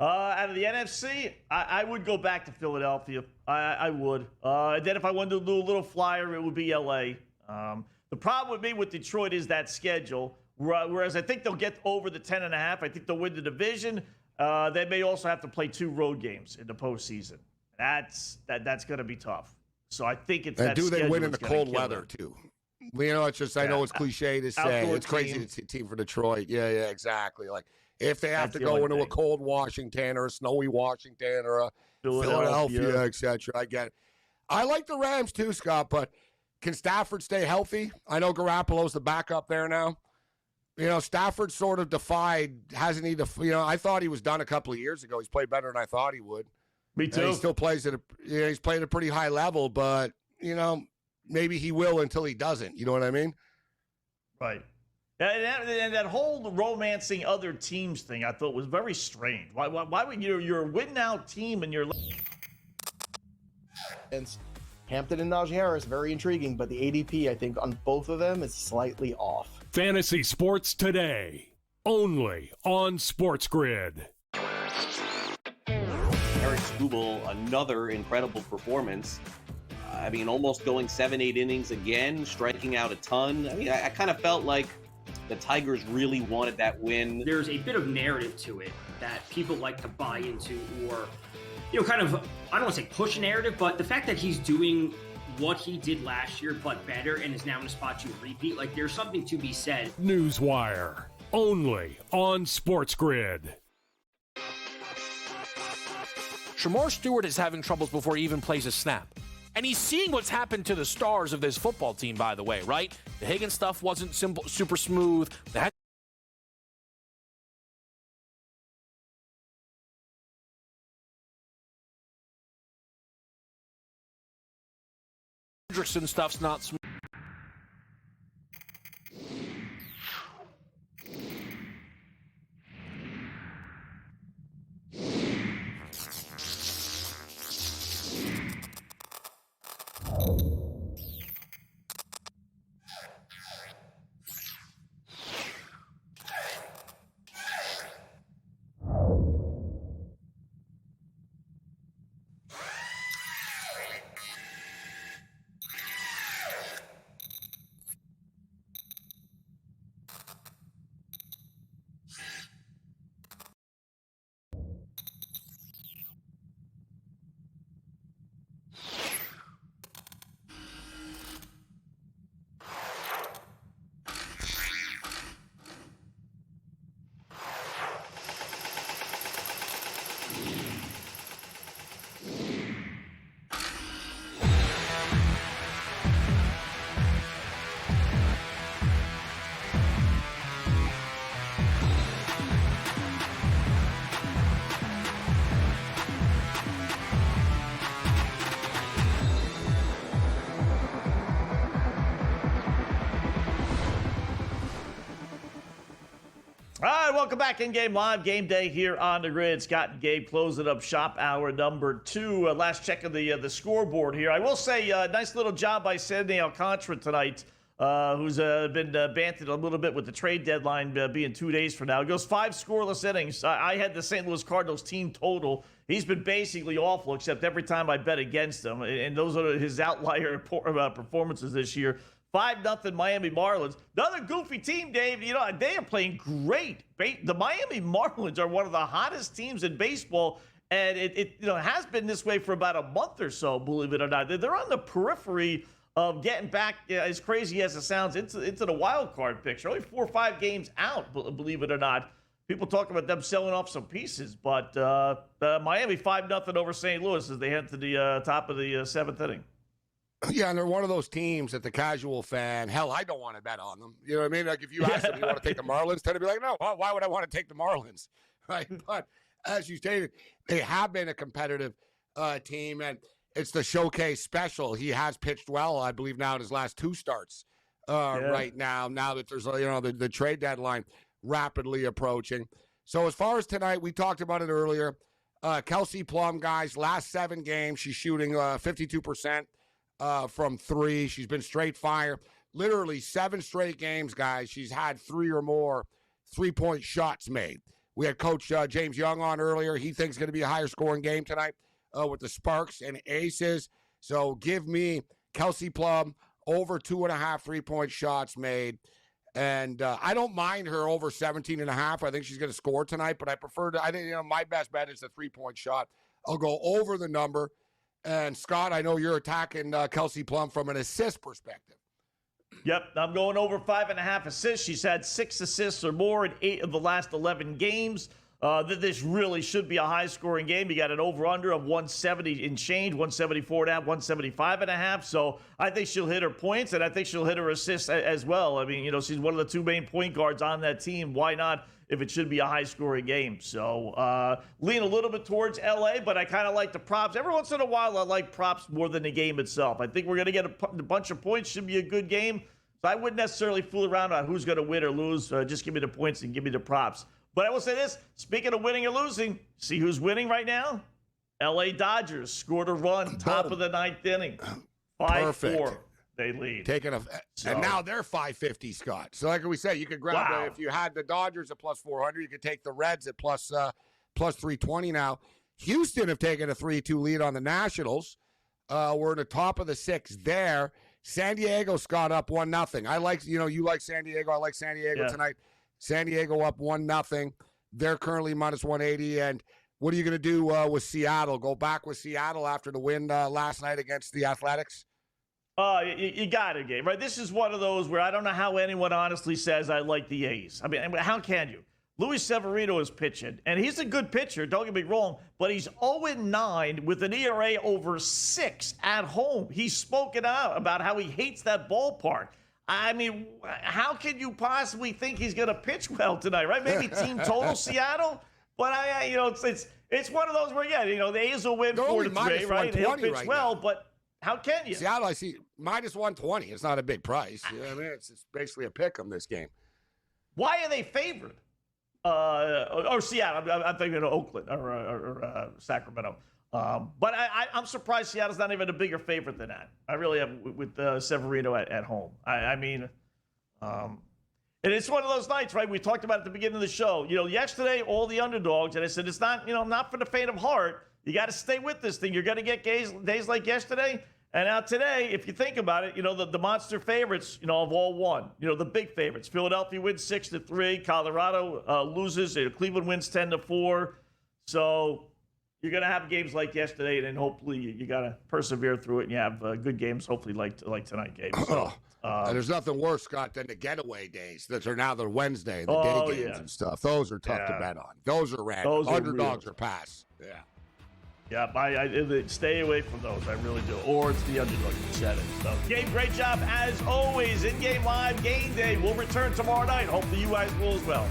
Out of the NFC, I would go back to Philadelphia. I would. And then if I wanted to do a little flyer, it would be LA. The problem with me with Detroit is that schedule. Whereas I think they'll get over the 10.5. I think they'll win the division. They may also have to play 2 road games in the postseason. That's going to be tough. So I think it's and that do they schedule win in the that's gonna cold kill weather them. too? You know, it's just I know it's cliche to say. Outdoor It's crazy team. it's a team for Detroit. Yeah, exactly. Like if they have That's to the go only into a thing. cold Washington or a snowy Washington or a Philadelphia, etc. I get it. I like the Rams too, Scott, but can Stafford stay healthy? I know Garoppolo's the backup there now. You know, Stafford sort of hasn't he? I thought he was done a couple of years ago. He's played better than I thought he would. Me And too. he still plays he's played at a pretty high level, but, maybe he will until he doesn't. You know what I mean? Right. And that whole romancing other teams thing I thought was very strange. Why would you're a win now team and you're Hampton and Najee Harris, very intriguing, but the ADP, I think, on both of them is slightly off. Fantasy Sports Today, only on SportsGrid. Eric Skubal, another incredible performance. I mean, almost going 7-8 innings again, striking out a ton. I mean, I kind of felt like the Tigers really wanted that win. There's a bit of narrative to it that people like to buy into, or kind of, I don't want to say push a narrative, but the fact that he's doing what he did last year but better and is now in a spot to repeat, like there's something to be said. Newswire, only on SportsGrid. Shamar Stewart is having troubles before he even plays a snap. And he's seeing what's happened to the stars of this football team, by the way, right? The Higgins stuff wasn't super smooth. The Hendrickson stuff's not smooth. All right, welcome back in Game Live. Game Day here on the grid. Scott and Gabe closing up shop hour number 2. Last check of the scoreboard here. I will say, nice little job by Sandy Alcantara tonight, who's been bantered a little bit with the trade deadline being 2 days from now. He goes 5 scoreless innings. I had the St. Louis Cardinals team total. He's been basically awful, except every time I bet against him. And those are his outlier performances this year. 5-0 Miami Marlins. Another goofy team, Dave. You know, they are playing great. The Miami Marlins are one of the hottest teams in baseball, and it has been this way for about a month or so, believe it or not. They're on the periphery of getting back, as crazy as it sounds, into the wild card picture. Only 4 or 5 games out, believe it or not. People talk about them selling off some pieces, but Miami 5-0 over St. Louis as they head to the top of the 7th inning. Yeah, and they're one of those teams that the casual fan, hell, I don't want to bet on them. You know what I mean? Like if you ask them, you want to take the Marlins, they'd be like, no, why would I want to take the Marlins? Right? But as you stated, they have been a competitive team, and it's the showcase special. He has pitched well, I believe, now in his last 2 starts right now that there's, the trade deadline rapidly approaching. So as far as tonight, we talked about it earlier. Kelsey Plum, guys, last 7 games, she's shooting 52% from 3. She's been straight fire. Literally 7 straight games, guys. She's had 3 or more 3-point shots made. We had Coach James Young on earlier. He thinks it's going to be a higher scoring game tonight with the Sparks and Aces. So give me Kelsey Plum over 2.5 3-point shots made. And I don't mind her over 17.5. I think she's going to score tonight, but I think my best bet is the 3-point shot. I'll go over the number. And Scott, I know you're attacking Kelsey Plum from an assist perspective. Yep, I'm going over 5.5 assists. She's had 6 assists or more in 8 of the last 11 games. This really should be a high-scoring game. You got an over-under of 170 and change, 174.5, 175.5. So I think she'll hit her points, and I think she'll hit her assists as well. I mean, she's one of the 2 main point guards on that team. Why not if it should be a high-scoring game? So lean a little bit towards L.A., but I kind of like the props. Every once in a while, I like props more than the game itself. I think we're going to get a bunch of points. Should be a good game. So I wouldn't necessarily fool around on who's going to win or lose. Just give me the points and give me the props. But I will say this, speaking of winning or losing, see who's winning right now? L.A. Dodgers scored a run, top of the 9th inning. 5-4, they lead. And now they're 550, Scott. So like we said, you could grab if you had the Dodgers at plus 400, you could take the Reds at plus 320 now. Houston have taken a 3-2 lead on the Nationals. We're in the top of the 6th there. San Diego, Scott, up 1-0. I like, you like San Diego. I like San Diego tonight. San Diego up 1-0. They're currently minus 180. And what are you going to do with Seattle? Go back with Seattle after the win last night against the Athletics? You got it, Gabe, right? This is one of those where I don't know how anyone honestly says I like the A's. I mean, how can you? Luis Severino is pitching, and he's a good pitcher, don't get me wrong, but he's 0-9 with an ERA over 6 at home. He's spoken out about how he hates that ballpark. I mean, how can you possibly think he's going to pitch well tonight, right? Maybe team total Seattle, but it's one of those where the A's will win 4-3, right? He'll pitch well, but how can you? Seattle, I see minus 120. It's not a big price. I mean, it's basically a pick 'em this game. Why are they favored? Or Seattle? I'm thinking of Oakland or Sacramento. But I'm surprised Seattle's not even a bigger favorite than that. I really am with Severino at home. I mean, and it's one of those nights, right? We talked about at the beginning of the show. Yesterday, all the underdogs, and I said it's not, not for the faint of heart. You got to stay with this thing. You're going to get days like yesterday. And now today, if you think about it, the monster favorites, have all won. The big favorites. Philadelphia wins 6-3. Colorado loses. Cleveland wins 10-4. So you're going to have games like yesterday, and then hopefully you got to persevere through it, and you have good games, hopefully like tonight, Gabe. So, and there's nothing worse, Scott, than the getaway days that are now the Wednesday, the day games and stuff. Those are tough to bet on. Those are random. Underdogs are pass. Yeah. Yeah, I stay away from those. I really do. Or it's the underdog. You said it. So, Gabe, great job as always. In-game live game day. We'll return tomorrow night. Hopefully you guys will as well.